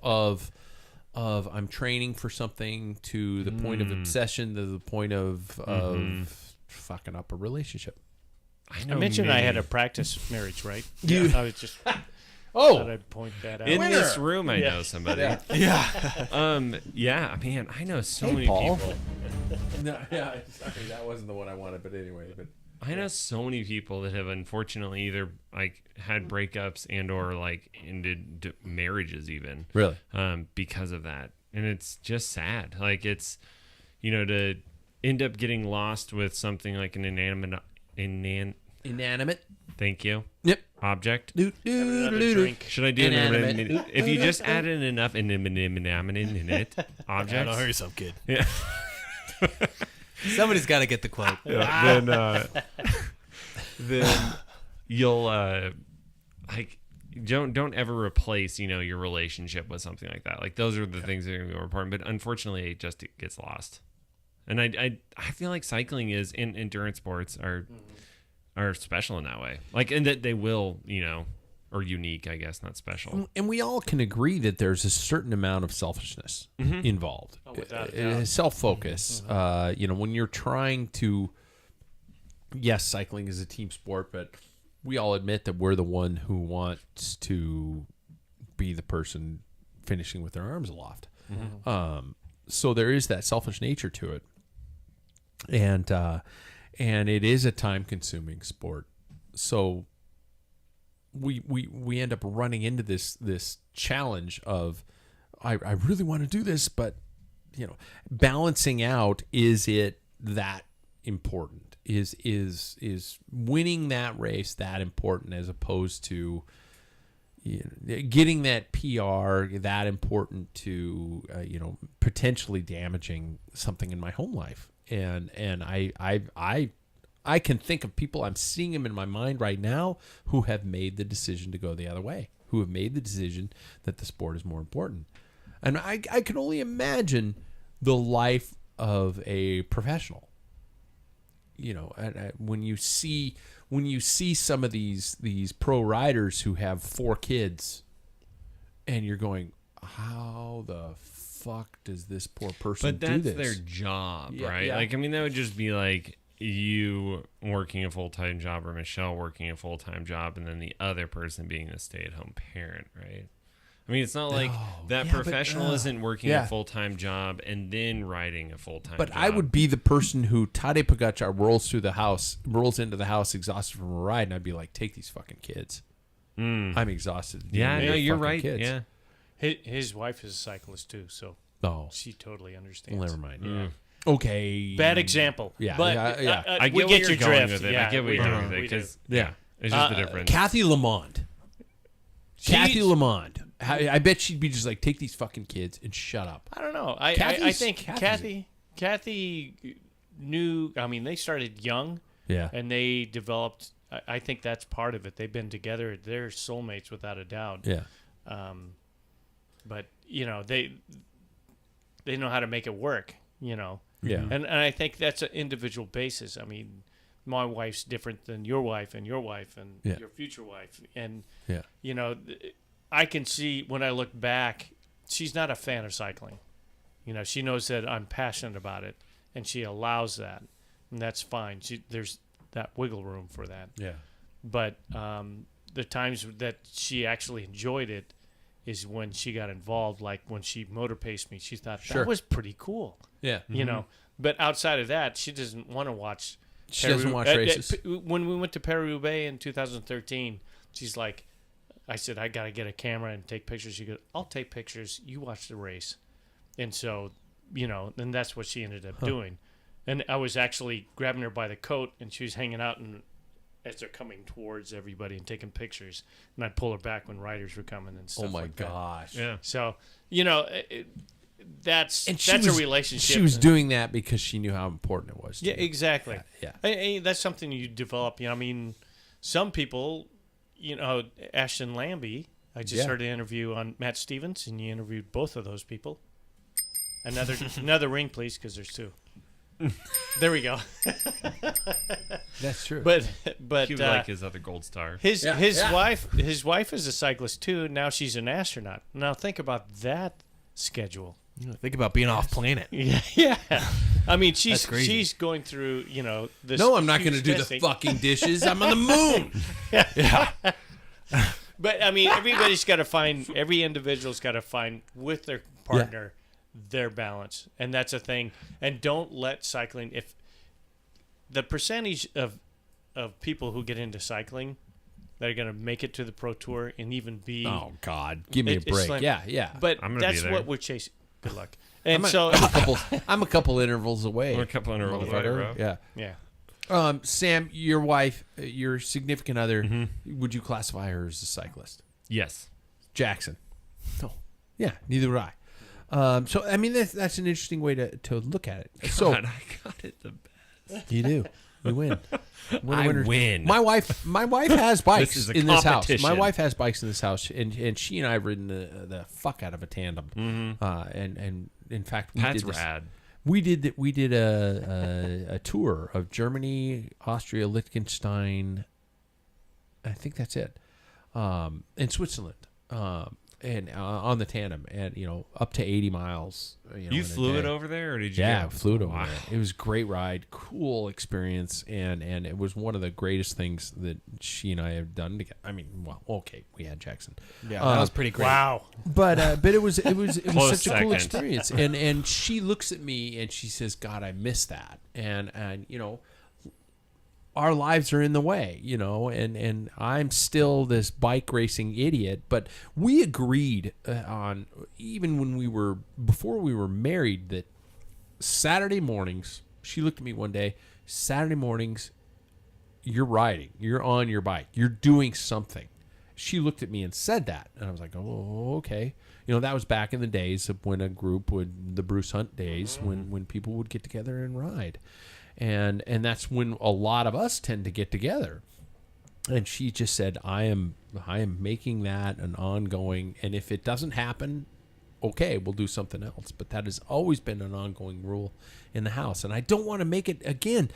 I'm training for something to the point of obsession to the point of fucking up a relationship? I mentioned I had a practice marriage, right? You- I was just thought I'd point that out. In this room, I know somebody. Yeah. Yeah, man, I know so Hey, many Paul. people. No, yeah, sorry, that wasn't the one I wanted, but anyway, I know so many people that have unfortunately either like had breakups and or like ended marriages even. Really? Because of that. And it's just sad. Like it's, you know, to end up getting lost with something like an inanimate thank you. Yep. Object. Another drink. Should I do Inanimate. if you just added enough inanimate objects? Don't hurt yourself, kid. Yeah. Somebody's got to get the quote. Then you'll like don't ever replace, you know, your relationship with something like that. Like those are the things that are going to be more important. But unfortunately, it just gets lost. And I feel like cycling is in endurance sports are special in that way. Like, and that they will, you know, or unique, I guess, not special. And we all can agree that there's a certain amount of selfishness involved. Oh, without a doubt. Self-focus. When you're trying to, yes, cycling is a team sport, but we all admit that we're the one who wants to be the person finishing with their arms aloft. So there is that selfish nature to it. And it is a time-consuming sport. So we end up running into this challenge of I really want to do this, but balancing out, is it that important? Is winning that race that important as opposed to getting that PR that important to potentially damaging something in my home life? And I can think of people, I'm seeing them in my mind right now, who have made the decision to go the other way, who have made the decision that the sport is more important. And I can only imagine the life of a professional. When you see some of these pro riders who have 4 kids, and you're going, how the fuck does this poor person do this? But that's their job, right? Yeah. Like, I mean, that would just be like you working a full-time job or Michelle working a full-time job and then the other person being the stay-at-home parent, right? I mean, it's not like that professional isn't working a full-time job and then riding a full-time job. But I would be the person who Tadej Pogacar rolls into the house exhausted from a ride, and I'd be like, take these fucking kids. I'm exhausted. Yeah, no, you're right. Kids. Yeah. His wife is a cyclist too, so she totally understands. Well, never mind. Yeah. Okay. Bad example. Yeah, but yeah. I we get get what your you're going drift. with it. Yeah, I get what we you're do. going with it We do. because Yeah. it's just the difference. Kathy Lamond. Kathy Lamond. I bet she'd be just like, take these fucking kids and shut up. I don't know. I think Kathy knew. I mean, they started young. Yeah. And they developed. I think that's part of it. They've been together. They're soulmates without a doubt. Yeah. But they know how to make it work. Yeah. And I think that's an individual basis. I mean, my wife's different than your wife and your your future wife. And, I can see when I look back, she's not a fan of cycling. She knows that I'm passionate about it, and she allows that. And that's fine. There's that wiggle room for that. Yeah. But the times that she actually enjoyed it is when she got involved, like when she motor paced me. She thought that was pretty cool. Yeah. But outside of that, she doesn't want to watch. She doesn't watch races. When we went to Paris-Roubaix in 2013, she's like, I said, I got to get a camera and take pictures. She goes, I'll take pictures. You watch the race. And so, and that's what she ended up doing. And I was actually grabbing her by the coat, and she was hanging out as they're coming towards everybody and taking pictures. And I'd pull her back when riders were coming and stuff like that. Oh, my gosh. Yeah. So, that's a relationship. She was doing that because she knew how important it was to Yeah, you. exactly. Yeah. That's something you develop. I mean, some people, Ashton Lambie, I just heard an interview on Matt Stevens, and you interviewed both of those people. Another ring, please, because there's 2. There we go. That's true. But He would like his other gold star. his wife is a cyclist too. Now she's an astronaut. Now think about that schedule. Think about being off planet. Yeah. I mean, That's crazy. she's going through, this. No, I'm not going to huge do the testing. fucking dishes. I'm on the moon. But I mean, every individual's got to find with their partner their balance, and that's a thing. And don't let cycling. If the percentage of people who get into cycling that are going to make it to the pro tour and even be God, give me a break. slim. Yeah. But I'm gonna that's be there. what we're chasing. Good luck. And I'm a couple intervals away. We're a couple intervals away, bro. Yeah. Sam, your wife, your significant other, would you classify her as a cyclist? Yes. Jackson. No. Yeah, neither would I. So I mean that's an interesting way to look at it. So God, I got it the best. you do. We win. I win. My wife has bikes This is a in this house. competition. My wife has bikes in this house, and she and I have ridden the fuck out of a tandem. And in fact, That's rad. We did a tour of Germany, Austria, Liechtenstein. I think that's it. in Switzerland, and on the tandem, and up to 80 miles. You in a flew it day. over there, or did you? Yeah, go? flew it over Wow. there. It was a great ride, cool experience, and it was one of the greatest things that she and I have done together. I mean, well, okay, we had Jackson, Yeah, that was pretty great. Wow. but it was Close such a cool second. experience. And she looks at me and she says, "God, I miss that." And our lives are in the way, and I'm still this bike racing idiot. But we agreed on, even before we were married, that Saturday mornings, she looked at me one day, Saturday mornings, you're riding, you're on your bike, you're doing something. She looked at me and said that, and I was like, oh, okay. That was back in the days of when a group the Bruce Hunt days, when people would get together and ride. And that's when a lot of us tend to get together. And she just said, I am making that an ongoing, and if it doesn't happen, okay, we'll do something else. But that has always been an ongoing rule in the house. And I don't want to make it again.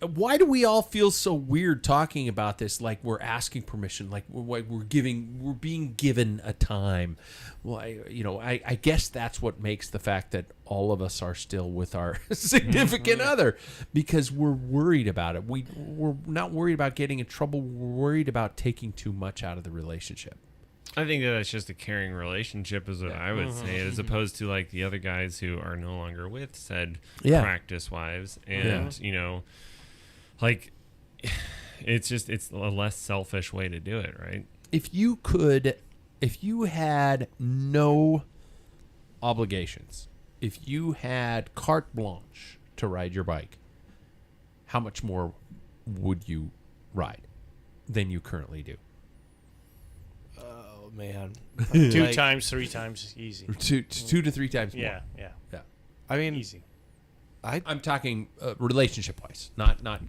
Why do we all feel so weird talking about this? Like we're asking permission, like we're being given a time. Well, I guess that's what makes the fact that all of us are still with our significant other, because we're worried about it. We're not worried about getting in trouble. We're worried about taking too much out of the relationship. I think that's just a caring relationship, is what I would say, as opposed to like the other guys who are no longer with said practice wives, and like it's a less selfish way to do it, right? If you had no obligations, if you had carte blanche to ride your bike, how much more would you ride than you currently do? Oh man, 2 times, 3 times, easy. Two to three times more. Yeah. I mean, Easy. I'm talking relationship wise, not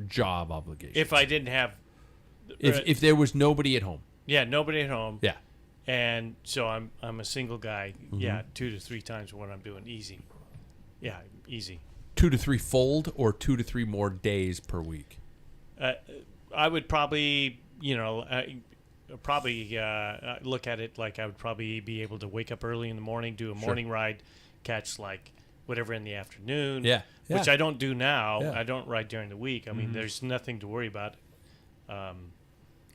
job obligations. If I didn't have, if there was nobody at home. nobody at home. Yeah. And so I'm a single guy. Yeah, 2 to 3 times what I'm doing, easy. Yeah, easy. 2 to 3 fold, or 2 to 3 more days per week. I would probably, look at it like I would probably be able to wake up early in the morning, do a morning ride, catch like whatever in the afternoon. Yeah. Which I don't do now. Yeah. I don't ride during the week. I mean, there's nothing to worry about.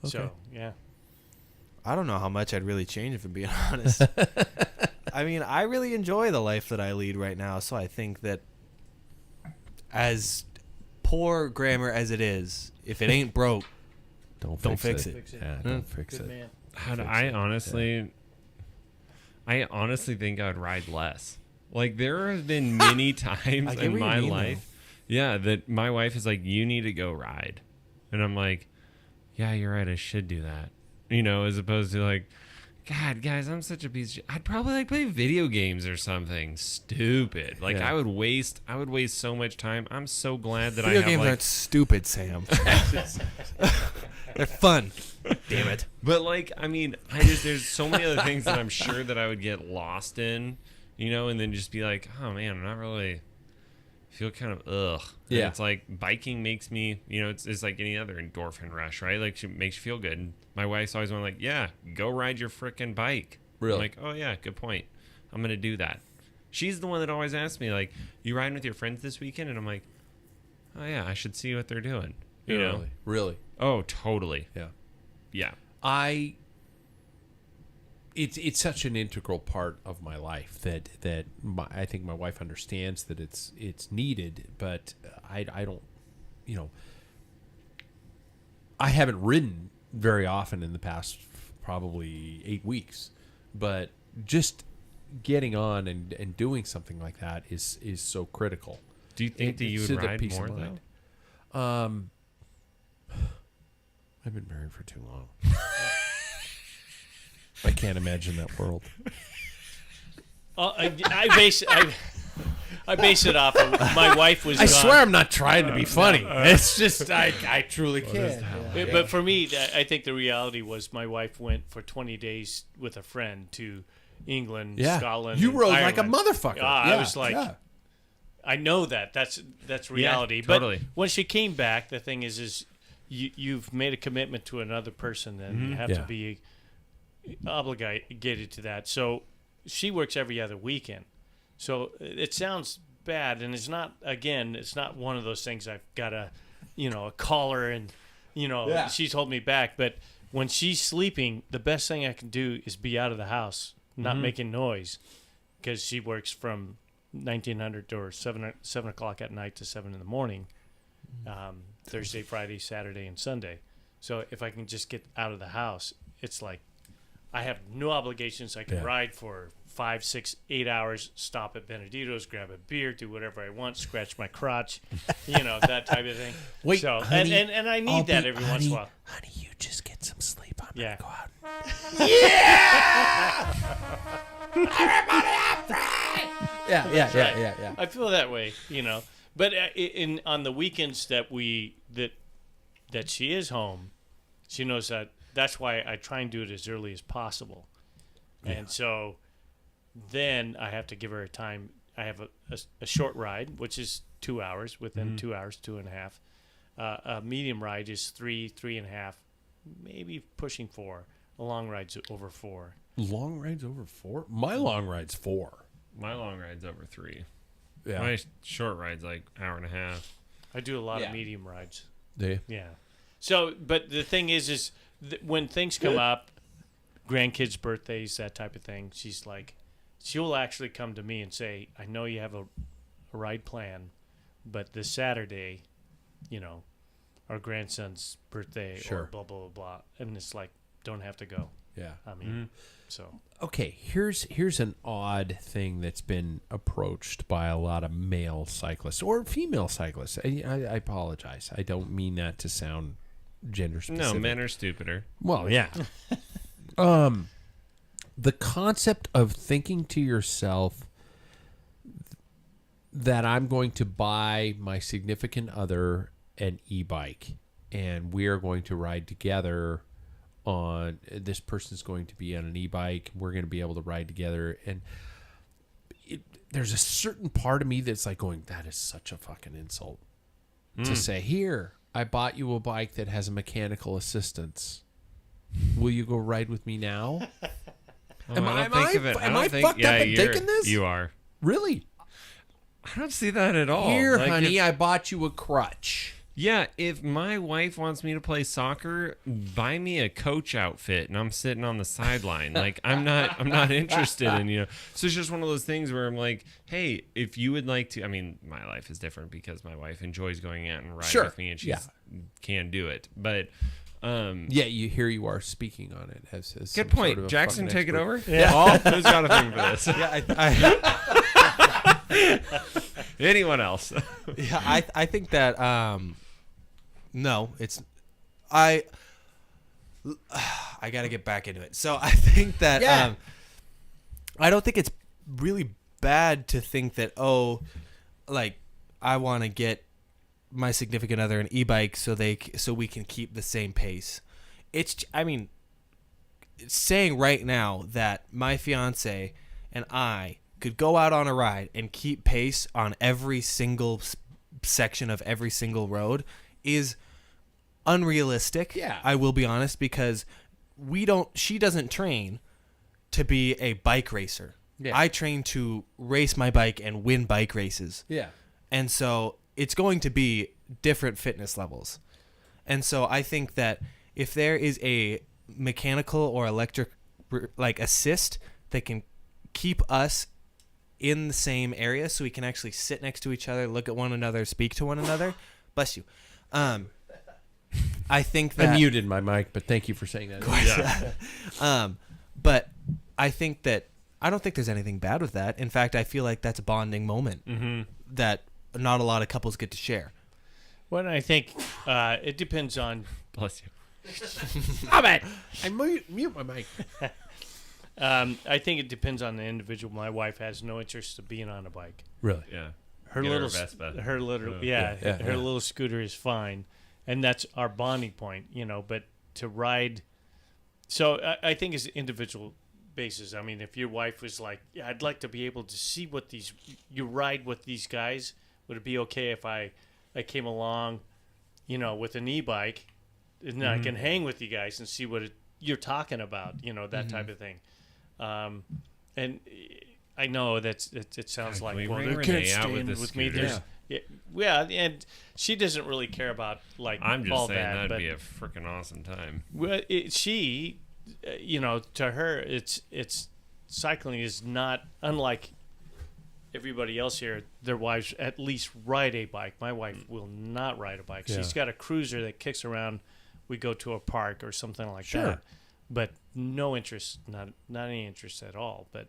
So yeah. I don't know how much I'd really change, if I'm being honest. I mean, I really enjoy the life that I lead right now, so I think that, as poor grammar as it is, if it ain't broke, don't fix it. Yeah, don't fix Good it. man. I honestly think I would ride less. Like, there have been many times get in what you my mean, life, that my wife is like, you need to go ride. And I'm like, yeah, you're right, I should do that. As opposed to like, God, guys, I'm such a piece of shit. I'd probably like play video games or something stupid. Like, I would waste so much time. I'm so glad that Video I have games like, aren't stupid, Sam. They're fun. Damn it. But like, I mean, there's so many other things that I'm sure that I would get lost in, and then just be like, oh man, I'm not really feel kind of ugh. And Yeah. it's like biking makes me, it's like any other endorphin rush, right? Like, it makes you feel good. And my wife's always been like, yeah, go ride your frickin' bike. Really? I'm like, oh yeah, good point. I'm gonna do that. She's the one that always asks me, like, you riding with your friends this weekend? And I'm like, oh yeah, I should see what they're doing. You know? Really. Oh, totally. Yeah. Yeah. It's such an integral part of my life that I think my wife understands that it's needed, but I don't, I haven't ridden very often in the past probably 8 weeks, but just getting on and doing something like that is so critical. Do you think that you would ride more though? I've been married for too long. I can't imagine that world. I base it off of my wife was. I gone. swear I'm not trying to be funny. It's just I truly can't. But for me, I think the reality was my wife went for 20 days with a friend to England, Scotland. You and rode like a Ireland. motherfucker. I was like, yeah. I know that. That's reality. totally. But when she came back, the thing is you've made a commitment to another person, then you have to be obligated to that. So she works every other weekend. So it sounds bad, and it's not one of those things I've got to, call her and, she's holding me back. But when she's sleeping, the best thing I can do is be out of the house, not making noise, because she works from 1900 or 7 o'clock at night to 7 in the morning, Thursday, Friday, Saturday, and Sunday. So if I can just get out of the house, it's like I have no obligations. I can ride for 5, 6, 8 hours, stop at Benedito's, grab a beer, do whatever I want, scratch my crotch, that type of thing. Wait, so, honey, and I need that every once in a while. Honey, you just get some sleep. I'm Yeah. gonna go out. Yeah. I feel that way, But on the weekends that she is home, she knows that. That's why I try and do it as early as possible. Yeah. And so then I have to give her a time. I have a short ride, which is 2 hours, within 2 hours, 2.5. A medium ride is 3.5, maybe pushing 4. A long ride's over 4. Long ride's over 4? My long ride's 4. My long ride's over 3. Yeah. My short ride's like hour and a half. I do a lot of medium rides. Do you? Yeah. So, but the thing is when things come up, grandkids' birthdays, that type of thing, she'll actually come to me and say, I know you have a ride plan, but this Saturday, our grandson's birthday or blah, blah, blah, blah. And it's like, don't have to go. Yeah. I mean, so. Okay, here's an odd thing that's been approached by a lot of male cyclists or female cyclists. I apologize. I don't mean that to sound gender specific. No, men are stupider. Well, yeah. The concept of thinking to yourself that I'm going to buy my significant other an e-bike and we are going to ride together on, this person's going to be on an e-bike, we're going to be able to ride together, and there's a certain part of me that's like going, that is such a fucking insult to say, here, I bought you a bike that has a mechanical assistance. Will you go ride with me now? Am I fucked up in thinking this? You are. Really? I don't see that at all. Here, honey, I bought you a crutch. Yeah, if my wife wants me to play soccer, buy me a coach outfit, and I'm sitting on the sideline. Like I'm not interested in So it's just one of those things where I'm like, hey, if you would like to. I mean, my life is different because my wife enjoys going out and riding with me, and she can do it. But you are speaking on it as good point. Sort of Jackson, take expert. It over. Yeah, Paul, who's got a thing for this? Anyone else? Yeah, I think that no, it's I got to get back into it. So I think that I don't think it's really bad to think that I want to get my significant other an e-bike so we can keep the same pace. It's saying right now that my fiance and I could go out on a ride and keep pace on every single section of every single road is unrealistic. Yeah. I will be honest, because she doesn't train to be a bike racer. Yeah. I train to race my bike and win bike races. Yeah. And so it's going to be different fitness levels. And so I think that if there is a mechanical or electric assist that can keep us in the same area so we can actually sit next to each other, look at one another, speak to one another. Bless you. I think that I muted my mic, but thank you for saying that. Yeah. But I think that I don't think there's anything bad with that. In fact, I feel like that's a bonding moment that not a lot of couples get to share. Well, I think it depends on. Bless you. Stop it! I mute my mic. I think it depends on the individual. My wife has no interest in being on a bike. Really? Yeah. Her little scooter is fine, and that's our bonding point, But to ride, so I think it's individual basis. I mean, if your wife was like, "Yeah, I'd like to be able to see what you ride with these guys," would it be okay if I came along, with an e-bike and I can hang with you guys and see what you're talking about, that type of thing. And I know that it sounds like, well, they can't stand with me. And she doesn't really care about I'm just all saying that, that'd be a freaking awesome time. Well, to her, it's cycling is not unlike everybody else here. Their wives at least ride a bike. My wife will not ride a bike. Yeah. She's got a cruiser that kicks around. We go to a park or something like that, but no interest, not any interest at all. But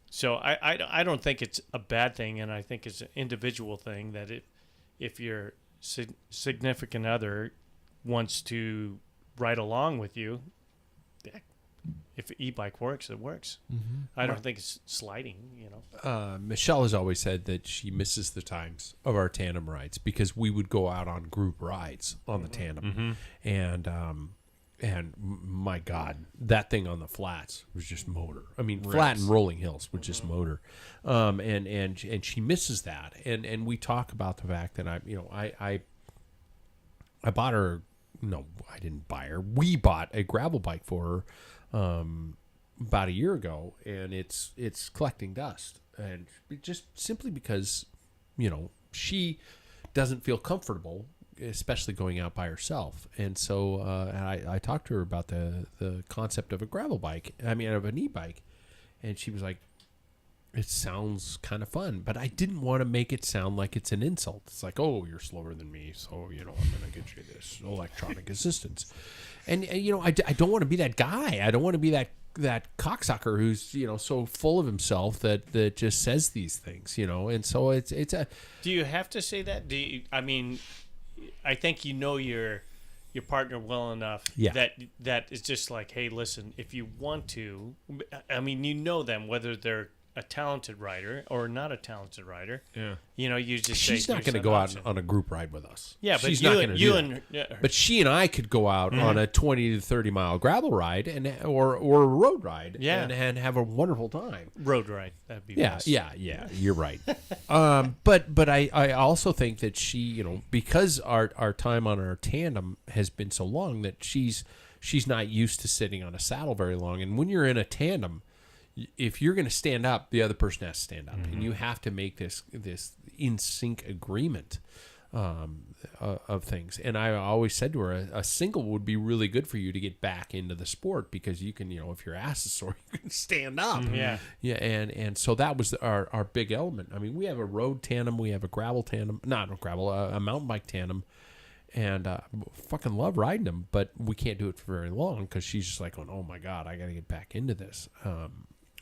so I don't think it's a bad thing, and I think it's an individual thing that if your significant other wants to ride along with you, if an e-bike works, it works. I don't think it's sliding, Michelle has always said that she misses the times of our tandem rides because we would go out on group rides on the tandem, and my God, that thing on the flats was just motor. I mean, flat and rolling hills was just motor, and she misses that. And we talk about the fact that I bought her. No, I didn't buy her. We bought a gravel bike for her about a year ago, and it's collecting dust, and just simply because she doesn't feel comfortable, especially going out by herself. And so I talked to her about the concept of a gravel bike. I mean, of an e-bike, and she was like, "It sounds kind of fun," but I didn't want to make it sound like it's an insult. It's like, "Oh, you're slower than me, so I'm going to get you this electronic assistance." And I don't want to be that guy. I don't want to be that cocksucker who's so full of himself that just says these things. And so it's a. Do you have to say that? I think your partner well enough that it's just like, hey, listen, if you want to, them, whether they're a talented rider or not a talented rider. Yeah. You just she's not going to go out on a group ride with us. Yeah, but she's not going to do that. But she and I could go out on a 20 to 30 mile gravel ride or a road ride and have a wonderful time. Road ride. That'd be best. Yeah, you're right. But I also think that she, because our time on our tandem has been so long that she's not used to sitting on a saddle very long. And when you're in a tandem, if you're going to stand up, the other person has to stand up, and you have to make this in sync agreement of things. And I always said to her, a single would be really good for you to get back into the sport because you can, if your ass is sore, you can stand up. Yeah. And so that was our big element. I mean, we have a road tandem, we have a gravel tandem, not a gravel, a mountain bike tandem. And fucking love riding them, but we can't do it for very long because she's just like, oh my God, I got to get back into this.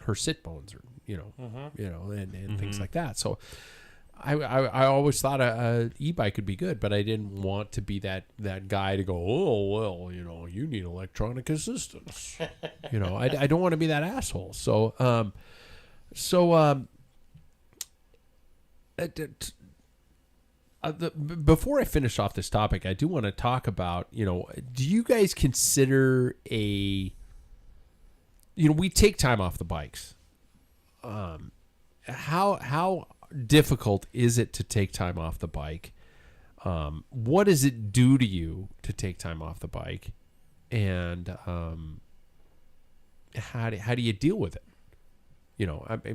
Her sit bones are, and things like that. So I always thought a e-bike could be good, but I didn't want to be that guy to go, oh, well, you need electronic assistance. I don't want to be that asshole. Before I finish off this topic, I do want to talk about, do you guys consider we take time off the bikes. How difficult is it to take time off the bike? What does it do to you to take time off the bike? And how do you deal with it?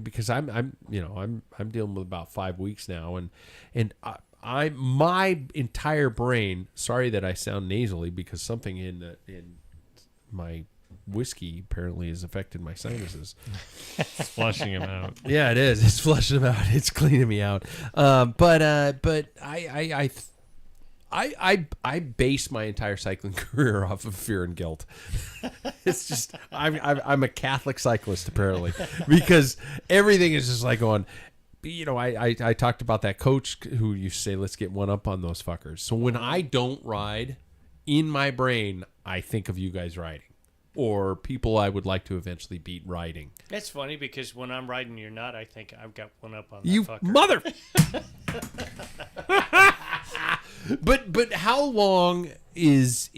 Because I'm dealing with about 5 weeks now, and my entire brain. Sorry that I sound nasally because something in my whiskey apparently has affected my sinuses. It's flushing them out. Yeah, it is. It's flushing them out. It's cleaning me out. But I base my entire cycling career off of fear and guilt. It's just I'm a Catholic cyclist apparently because everything is just like going. I talked about that coach who used to say, let's get one up on those fuckers. So when I don't ride, in my brain, I think of you guys riding or people I would like to eventually beat riding. That's funny because when I'm riding, you're not. I think I've got one up on that you fucker. Mother. But how long is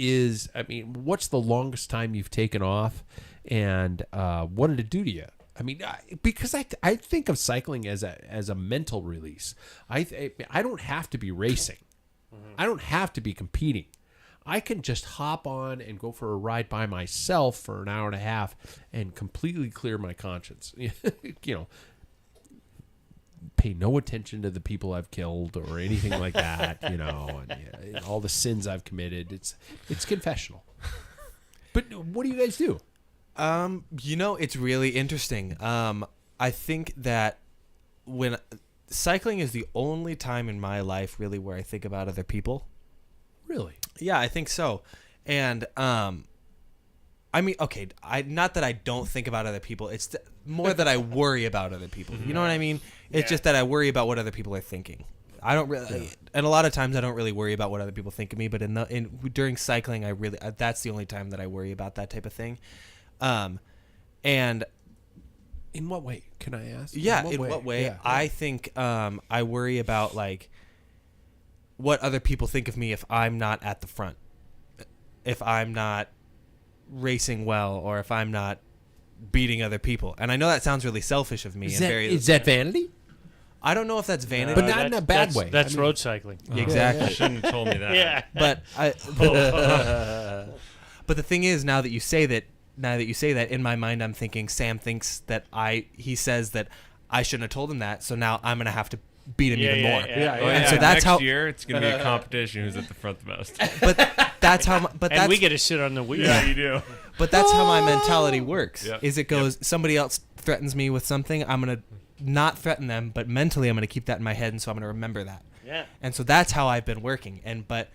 what's the longest time you've taken off, and what did it do to you? I mean, because I think of cycling as a mental release. I don't have to be racing. I don't have to be competing. I can just hop on and go for a ride by myself for an hour and a half and completely clear my conscience. Pay no attention to the people I've killed or anything like that, and all the sins I've committed. It's confessional. But what do you guys do? It's really interesting. I think that when cycling is the only time in my life really where I think about other people. Really? Yeah, I think so. And not that I don't think about other people. It's more that I worry about other people. You know what I mean? It's just that I worry about what other people are thinking. I don't really, and a lot of times I don't really worry about what other people think of me. But during cycling, that's the only time that I worry about that type of thing. And in what way? Can I ask? Yeah, what way? Yeah. I think I worry about what other people think of me if I'm not at the front, if I'm not racing well, or if I'm not beating other people. And I know that sounds really selfish of me. Is that vanity? I don't know if that's vanity, but not in a bad way. That's road cycling. Exactly. You shouldn't have told me that. Yeah. But but the thing is, now that you say that, in my mind I'm thinking Sam thinks that he says that I shouldn't have told him that, so now I'm gonna have to beat him even more. And so that's next year it's gonna be a competition who's at the front the most. But that's how. And we get to sit on the wheel. Yeah, you do. But that's how my mentality works. Yep. Is it goes somebody else threatens me with something, I'm gonna not threaten them, but mentally I'm gonna keep that in my head, and so I'm gonna remember that. Yeah. And so that's how I've been working. But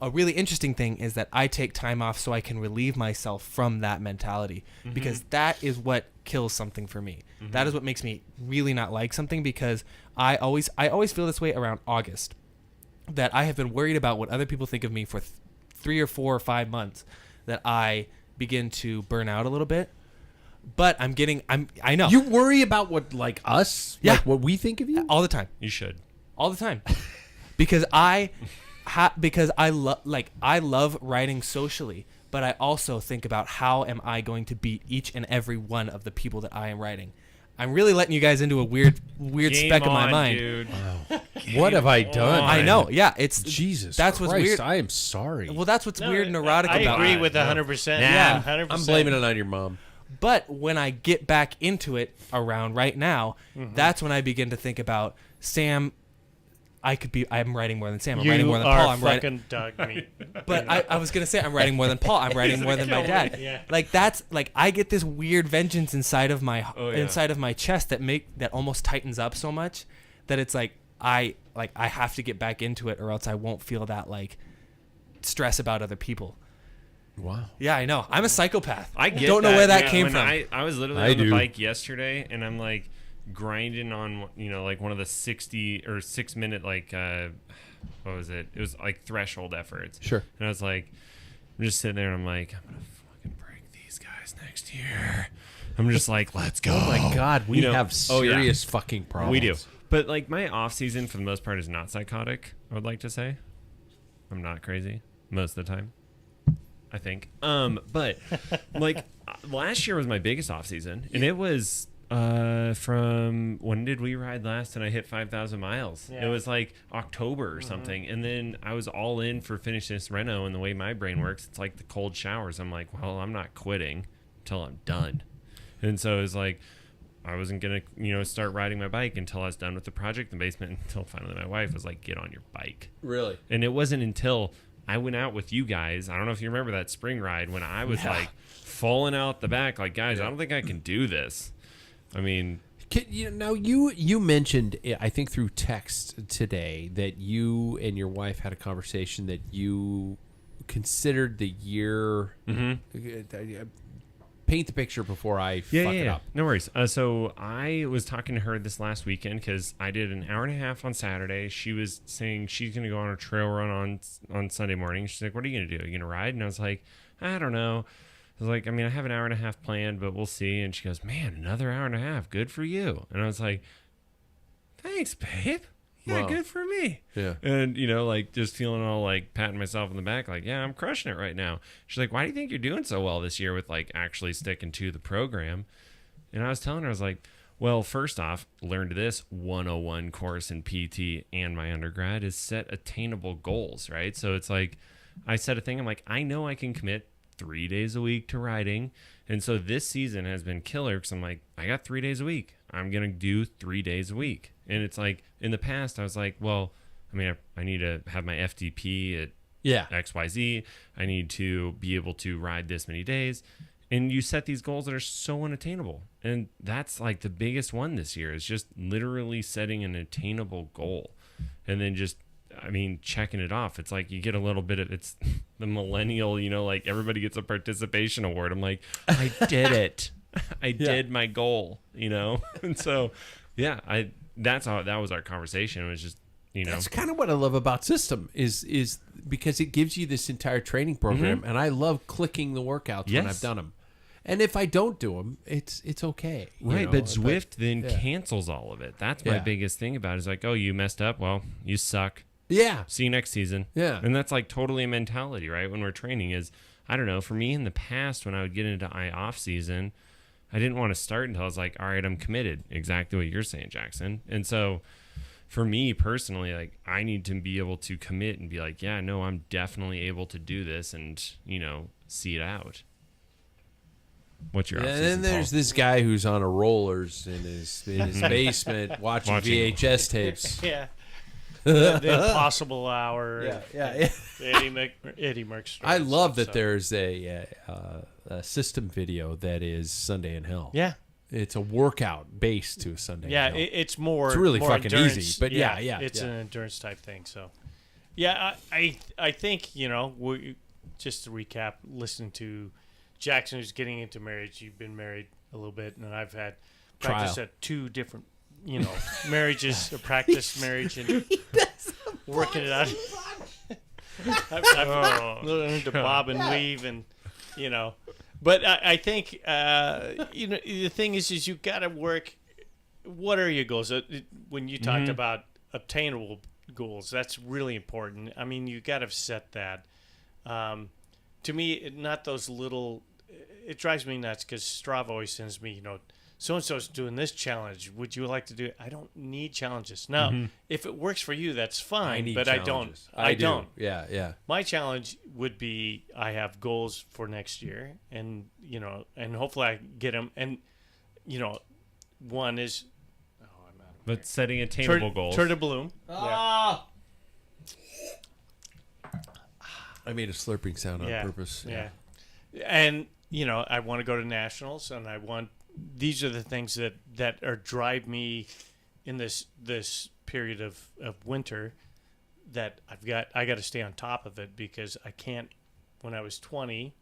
a really interesting thing is that I take time off so I can relieve myself from that mentality, because that is what kills something for me. That is what makes me really not like something, because I always feel this way around August, that I have been worried about what other people think of me for 3 or 4 or 5 months, that I begin to burn out a little bit. But I know. You worry about what, us? Yeah. Like what we think of you? All the time. You should. All the time. Because I love riding socially, but I also think about how am I going to beat each and every one of the people that I am riding. I'm really letting you guys into a weird speck of my mind. Dude. Wow. What have I done? I know. Yeah, it's Jesus. That's Christ, what's weird. I am sorry. Well, that's what's weird and neurotic I about agree it. with 100%. Nah, Yeah, 100%. I'm blaming it on your mom. But when I get back into it around right now, that's when I begin to think about Sam. I'm writing more than Sam. I'm writing more than Paul. I'm writing. Dog meat. But I was gonna say I'm writing more than Paul. I'm writing more than my dad. Yeah. That's I get this weird vengeance inside of my chest that almost tightens up so much that it's I have to get back into it, or else I won't feel that stress about other people. Wow. Yeah, I know. I'm a psychopath. I don't know where that came from. I was literally on the bike yesterday, and I'm grinding on one of the 60 or 6 minute what was it? It was threshold efforts. Sure. And I was I'm just sitting there, and I'm I'm gonna fucking break these guys next year. I'm just let's go. Oh my God, we have serious fucking problems. We do. But my off season for the most part is not psychotic, I would like to say. I'm not crazy most of the time, I think. But last year was my biggest off season, and it was from when did we ride last and I hit 5,000 miles? Yeah. It was October or something, and then I was all in for finishing this reno, and the way my brain works, it's the cold showers. I'm well, I'm not quitting until I'm done. And so it was I wasn't gonna start riding my bike until I was done with the project in the basement, until finally my wife was get on your bike. Really? And it wasn't until I went out with you guys, I don't know if you remember that spring ride, when I was falling out the back, guys, I don't think I can do this. I mean, now you mentioned, I think through text today, that you and your wife had a conversation that you considered the year. Paint the picture before I fuck it up. No worries. So I was talking to her this last weekend because I did an hour and a half on Saturday. She was saying she's going to go on a trail run on Sunday morning. She's like, what are you going to do? Are you going to ride? And I was like, I don't know. I was I have an hour and a half planned, but we'll see. And she goes, man, another hour and a half. Good for you. And I was like, thanks, babe. Yeah, good for me. Yeah. And, just feeling all patting myself on the back, yeah, I'm crushing it right now. She's like, why do you think you're doing so well this year with actually sticking to the program? And I was telling her, I was like, well, first off, learned this 101 course in PT and my undergrad is set attainable goals, right? So it's I set a thing. I'm like, I know I can commit 3 days a week to riding. And so this season has been killer because I'm like, I got 3 days a week. I'm going to do 3 days a week. And it's like, in the past, I was like, well, I mean, I need to have my FDP at XYZ. I need to be able to ride this many days. And you set these goals that are so unattainable. And that's like the biggest one this year is just literally setting an attainable goal. And then just, I mean, checking it off. It's like you get a little bit of, it's the millennial, you know, like everybody gets a participation award. I'm like, I did it. I did my goal, you know? And so, yeah, that was our conversation. It was just, you know. That's kind of what I love about System is because it gives you this entire training program. And I love clicking the workouts when I've done them. And if I don't do them, it's okay. Right, know? but Zwift then cancels all of it. That's my biggest thing about it. Is like, oh, you messed up. Well, you suck. Yeah. See you next season. Yeah. And that's like totally a mentality, right? When we're training is, I don't know, for me in the past when I would get into off season, I didn't want to start until I was like, all right, I'm committed. Exactly what you're saying, Jackson. And so for me personally, like I need to be able to commit and be like, yeah, no, I'm definitely able to do this and, you know, see it out. What's your And then there's this guy who's on a rollers in his basement watching VHS tapes. Yeah. The Impossible Hour. Yeah. Eddie Merckx. I love that there's a System video that is Sunday in Hell. Yeah. It's a workout based to a Sunday in Hell. It's more. It's really more fucking endurance. easy, but it's an endurance type thing. So, yeah, I think, you know, just to recap, listening to Jackson, who's getting into marriage. You've been married a little bit, and I've had practice at 2 different, you know, marriages, a practice marriage, and working it out. I've learned to bob and weave, and you know, but I think you know the thing is you got to work. What are your goals? When you talked about obtainable goals, that's really important. I mean, you got to set that. To me, not those little. It drives me nuts because Strava always sends me, you know, so-and-so's doing this challenge. Would you like to do it? I don't need challenges. Now, if it works for you, that's fine, but challenges. I don't. Yeah. My challenge would be I have goals for next year and, you know, and hopefully I get them. And, you know, one is... I'm out of But setting attainable goals. Tour de Bloom. I made a slurping sound on purpose. Yeah. And, you know, I want to go to nationals, and these are the things that are drive me in this period of winter that I got to stay on top of it because I can't. When I was 20,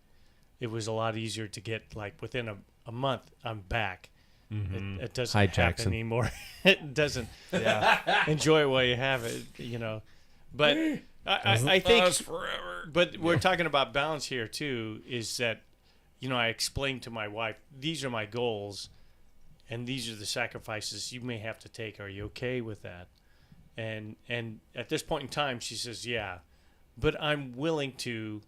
it was a lot easier to get like within a month I'm back. It doesn't happen anymore. It doesn't. Yeah. Enjoy it while you have it, you know. But I think forever. But we're talking about balance here too. Is that, you know, I explained to my wife, these are my goals, and these are the sacrifices you may have to take. Are you okay with that? And at this point in time, she says, yeah, but I'm willing to,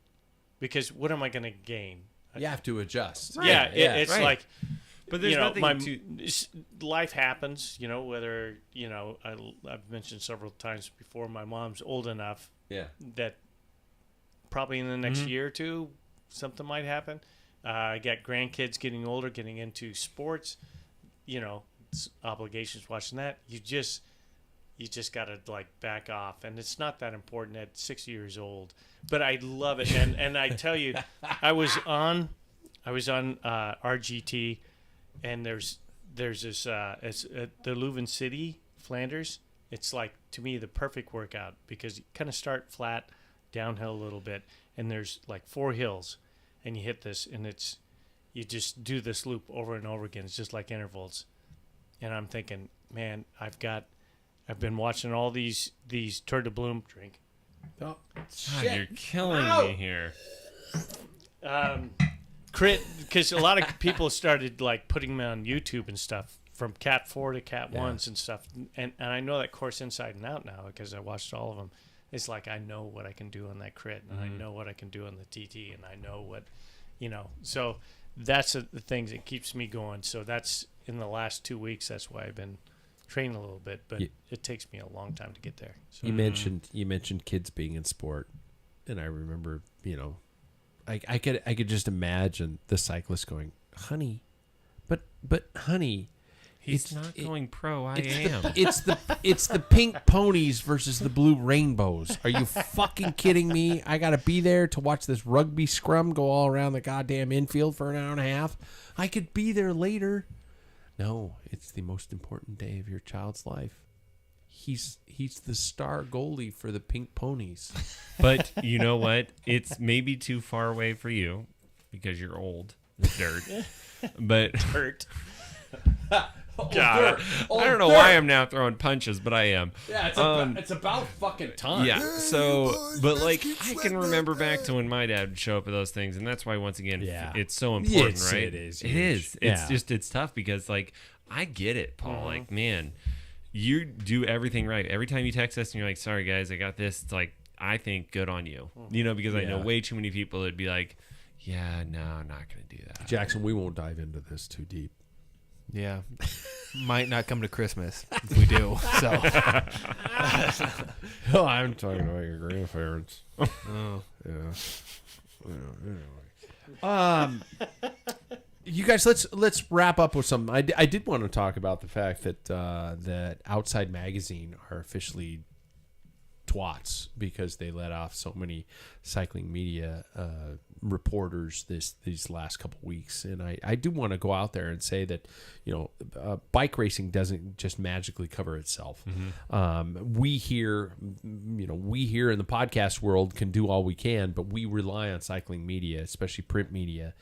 because what am I going to gain? You have to adjust. Right. Yeah, it's right. Like, but there's life happens, you know, whether, you know, I've mentioned several times before, my mom's old enough that probably in the next year or two, something might happen. I got grandkids getting older, getting into sports, you know, obligations watching that. You just got to like back off. And it's not that important at 60 years old, but I love it. And I tell you, I was on RGT, and there's this, it's at the Leuven City, Flanders. It's like, to me, the perfect workout because you kind of start flat, downhill a little bit, and there's like 4 hills. And you hit this, and you just do this loop over and over again. It's just like intervals. And I'm thinking, man, I've been watching all these Tour de Bloom drink. Oh, God, you're killing me here. Crit, because a lot of people started like putting them on YouTube and stuff, from Cat 4 to Cat 1s and stuff. And I know that course inside and out now because I watched all of them. It's like I know what I can do on that crit, and I know what I can do on the TT, and I know what, you know. So that's the things that keeps me going. So that's in the last 2 weeks. That's why I've been training a little bit, but it takes me a long time to get there. So. You mentioned kids being in sport. and I remember, I could just imagine the cyclist going, honey, but honey, He's not going pro. I am. It's the pink ponies versus the blue rainbows. Are you fucking kidding me? I got to be there to watch this rugby scrum go all around the goddamn infield for an hour and a half. I could be there later. No, it's the most important day of your child's life. He's the star goalie for the pink ponies. But you know what? It's maybe too far away for you because you're old. Dirt. But Hurt. God, I don't know why I'm now throwing punches, but I am. Yeah, it's about fucking time. Yeah. So, but like, I can remember back to when my dad would show up at those things, and that's why once again, it's so important, Yes, right? it is It huge. is. Yeah. It's just it's tough because like I get it, Paul. Like, man, you do everything right. Every time you text us and you're like, "Sorry guys, I got this," it's like I think good on you. Because I know way too many people that'd be like, "Yeah, no, I'm not gonna do that." Jackson, we won't dive into this too deep. Yeah. Might not come to Christmas if we do. So. Oh, I'm talking about your grandparents. Oh. Yeah. Anyway. You guys, let's wrap up with something. I did want to talk about the fact that that Outside Magazine are officially twats because they let off so many cycling media reporters these last couple weeks, and I do want to go out there and say that bike racing doesn't just magically cover itself. We here in the podcast world can do all we can, but we rely on cycling media, especially print media,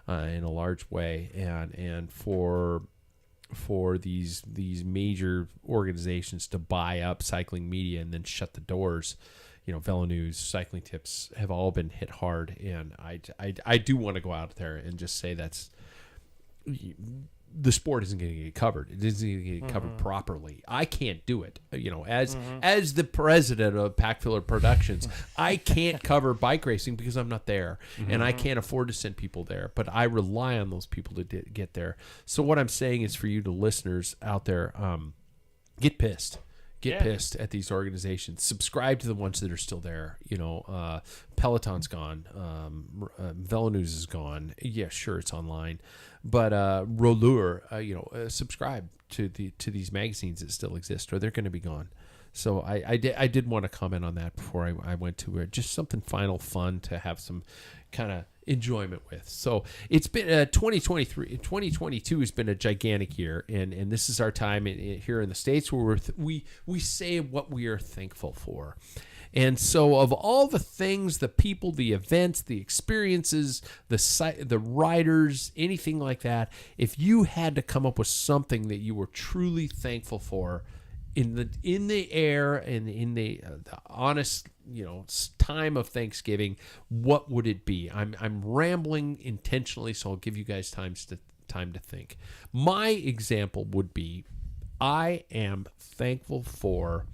in a large way, and for these major organizations to buy up cycling media and then shut the doors. Velo News, Cycling Tips have all been hit hard, and I do want to go out there and just say that's the sport isn't going to get covered. It isn't going to get covered properly. I can't do it. As the president of Packfiller Productions, I can't cover bike racing because I'm not there, and I can't afford to send people there. But I rely on those people to get there. So what I'm saying is, for you, the listeners out there, get pissed. Get pissed at these organizations. Subscribe to the ones that are still there. Peloton's gone. Velo News is gone. Yeah, sure, it's online, but Rollure, subscribe to these magazines that still exist, or they're going to be gone. So I did want to comment on that before I went to it. Just something final fun to have some kind of enjoyment with. So it's been 2022 has been a gigantic year, and this is our time here in the States where we say what we are thankful for. And so of all the things, the people, the events, the experiences, the riders, anything like that, if you had to come up with something that you were truly thankful for in the air and in the honest time of Thanksgiving, what would it be? I'm rambling intentionally, so I'll give you guys time to think. My example would be, I am thankful for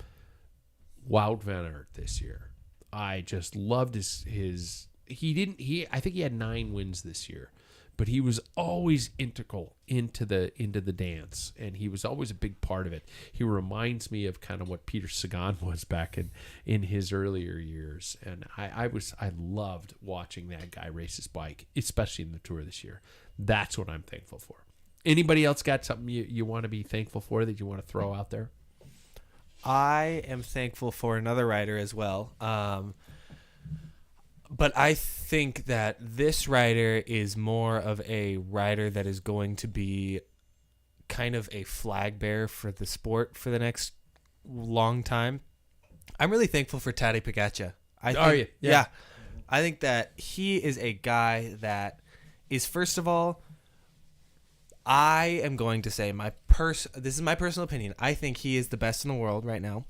Wout van Aert this year. I just loved his I think he had 9 wins this year, but he was always integral into the dance, and he was always a big part of it. He reminds me of kind of what Peter Sagan was back in his earlier years, and I loved watching that guy race his bike, especially in the Tour this year. That's what I'm thankful for. Anybody else got something you want to be thankful for that you want to throw out there? I am thankful for another rider as well. But I think that this rider is more of a rider that is going to be kind of a flag bearer for the sport for the next long time. I'm really thankful for Tadej Pogačar. Are you? Yeah. I think that he is a guy that is, first of all, I am going to say this is my personal opinion. I think he is the best in the world right now.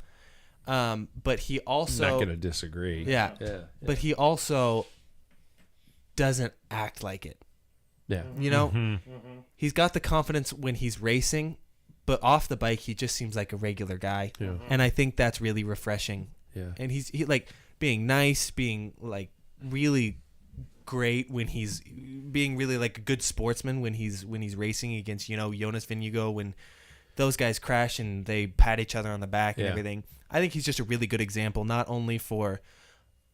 But he also... I'm not going to disagree. Yeah. But he also doesn't act like it. Yeah. He's got the confidence when he's racing, but off the bike, he just seems like a regular guy. Yeah. And I think that's really refreshing. Yeah. And he's like being nice, being like really great when he's being really like a good sportsman when he's racing against, Jonas Vingegaard, when those guys crash and they pat each other on the back and everything. I think he's just a really good example, not only for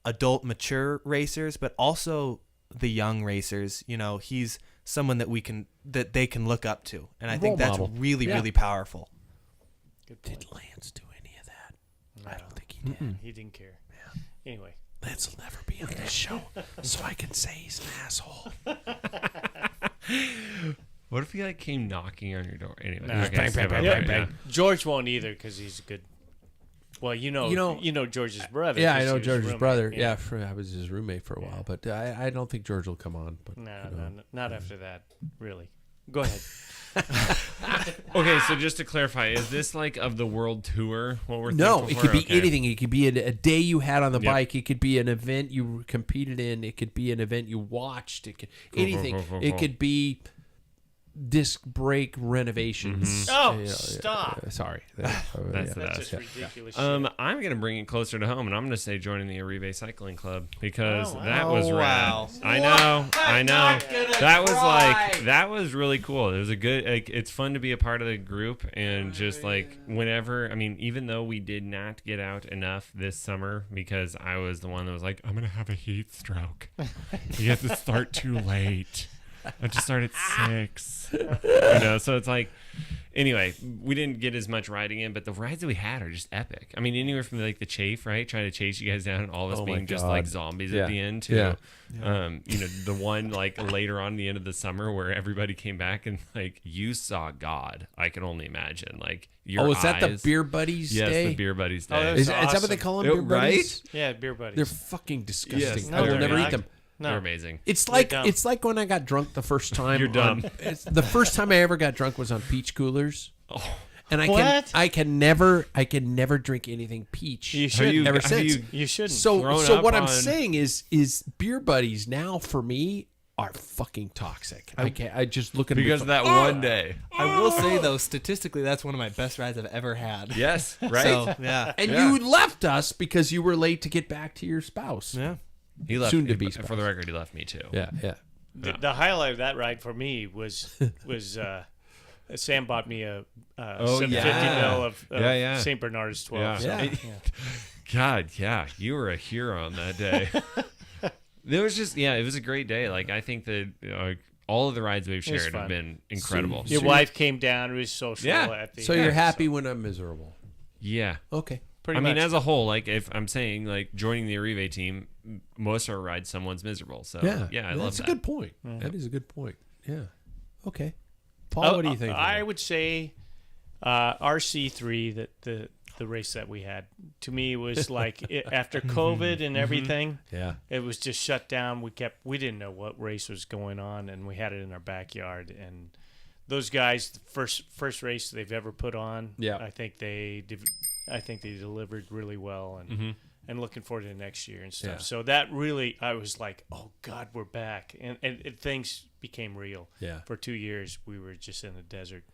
adult, mature racers, but also the young racers. You know, he's someone that they can look up to, and I think that's really, really powerful. Did Lance do any of that? No. I don't think he did. He didn't care. Yeah. Anyway. Lance will never be on this show, so I can say he's an asshole. What if he like came knocking on your door? Anyway, Nah, okay, bang. George won't either because he's a good. Well, you know George's brother. Yeah, I know George's roommate. brother. Yeah, I was his roommate for a while, but I don't think George will come on. But No, not after that. Really. Go ahead. Okay, so just to clarify, is this like of the world tour? What we're no, thankful it for? could be Okay. anything. It could be a day you had on the bike. It could be an event you competed in. It could be an event you watched. It could anything. It could be disc brake renovations. Oh, stop! Sorry, That's the That's best. just ridiculous. I'm gonna bring it closer to home, and I'm gonna say joining the Arrive Cycling Club because Oh, wow. that was Oh, rad. wow. I know. That was really cool. It was a good. Like, it's fun to be a part of the group, and just like whenever. I mean, even though we did not get out enough this summer because I was the one that was like, I'm gonna have a heat stroke. You have to start too late. I just started at 6. So it's like, anyway, we didn't get as much riding in, but the rides that we had are just epic. I mean, anywhere from like the chafe, right? Trying to chase you guys down and all of us Oh my being just God. like zombies at the end too. Yeah. The one like later on the end of the summer where everybody came back and like you saw God. I can only imagine. Like your is that the eyes- Beer Buddies Yes, Day? the Beer Buddies Day. Oh, that Is was that what they awesome. call them? Beer Buddies? Yeah, beer buddies. They're fucking disgusting. Yes. I will they're never not. eat them. No. They're amazing. It's like dumb. it's like when I got drunk the first time. You're dumb. The first time I ever got drunk was on peach coolers. Oh. And What? I can never drink anything peach. You should. ever have since. You shouldn't. So grown so up what I'm on- saying is Beer Buddies now for me are fucking toxic. I can't. I just look at Because of them. that one day. I will say though, statistically, that's one of my best rides I've ever had. Yes, right? So yeah, And Yeah. you left us because you were late to get back to your spouse. yeah. He left Soon to be for spouse. the record, he left me too. Yeah. The highlight of that ride for me was Sam bought me a 750 mil of St. Bernard's 12. Yeah. So, God, yeah, you were a hero on that day. There was just, it was a great day. Like, I think that all of the rides we've shared fun. have been incredible. Your wife came down. It was social. Yeah. At the So you're happy when I'm miserable. Yeah. Okay. Pretty I mean, much. as a whole, like, if I'm saying, like, joining the Arrive team, most of our rides, someone's miserable. So, I love That's that. a good point. That is a good point. Yeah. Okay. Paul, Oh, what do you think? I would say RC3, that the race that we had, to me was like after COVID and everything. Yeah. It was just shut down. We didn't know what race was going on, and we had it in our backyard. And those guys, the first race they've ever put on, Yeah. I think they delivered really well, and looking forward to next year and stuff. Yeah. So that really, I was like, oh God, we're back, and things became real. Yeah. For 2 years, we were just in the desert.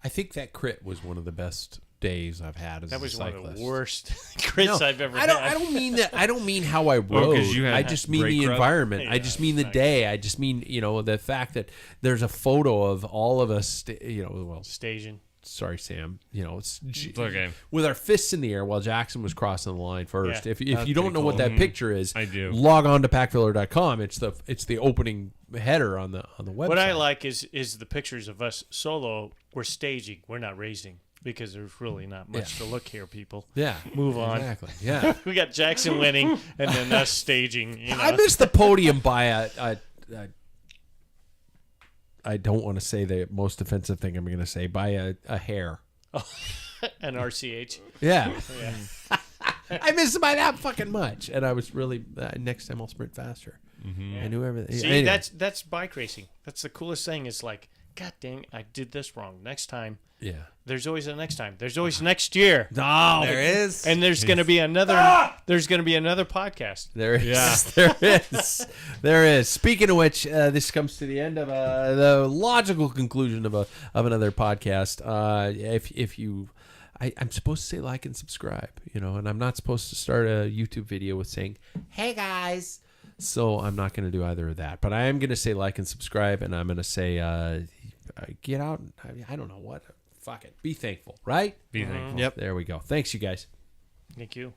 I think that crit was one of the best days I've had as That a was one cyclist. of the worst crits I've ever I don't. had. I don't mean that. I don't mean how I rode. 'cause you had I just mean brake the rub? environment. I Yeah, just mean the exactly. day. I just mean the fact that there's a photo of all of us. Staging. Sorry, Sam. It's okay. with our fists in the air while Jackson was crossing the line first. Yeah. If you don't know what that picture is, I do. Log on to packfiller.com. It's the opening header on the website. What I like is the pictures of us solo. We're staging. We're not racing because there's really not much to look here, people. Yeah. Move on. Exactly. Yeah. We got Jackson winning and then us staging. I missed the podium by a I don't want to say the most offensive thing I'm going to say, by a hair. an RCH. Yeah. Yeah. I missed it by that fucking much. And I was really, next time I'll sprint faster. I knew everything. See, Anyway. that's bike racing. That's the coolest thing. Is like, God dang, I did this wrong. Next time. Yeah. There's always a next time. There's always next year. Oh, There is. And there's going to be another. There's going to be another podcast. there is. Yeah. There is. There is. Speaking of which, this comes to the end of the logical conclusion of another podcast. If you, I'm supposed to say like and subscribe, and I'm not supposed to start a YouTube video with saying, "Hey guys." So I'm not going to do either of that. But I am going to say like and subscribe, and I'm going to say get out. I don't know what. Fuck it. Be thankful, right? Be thankful. Yep. There we go. Thanks, you guys. Thank you.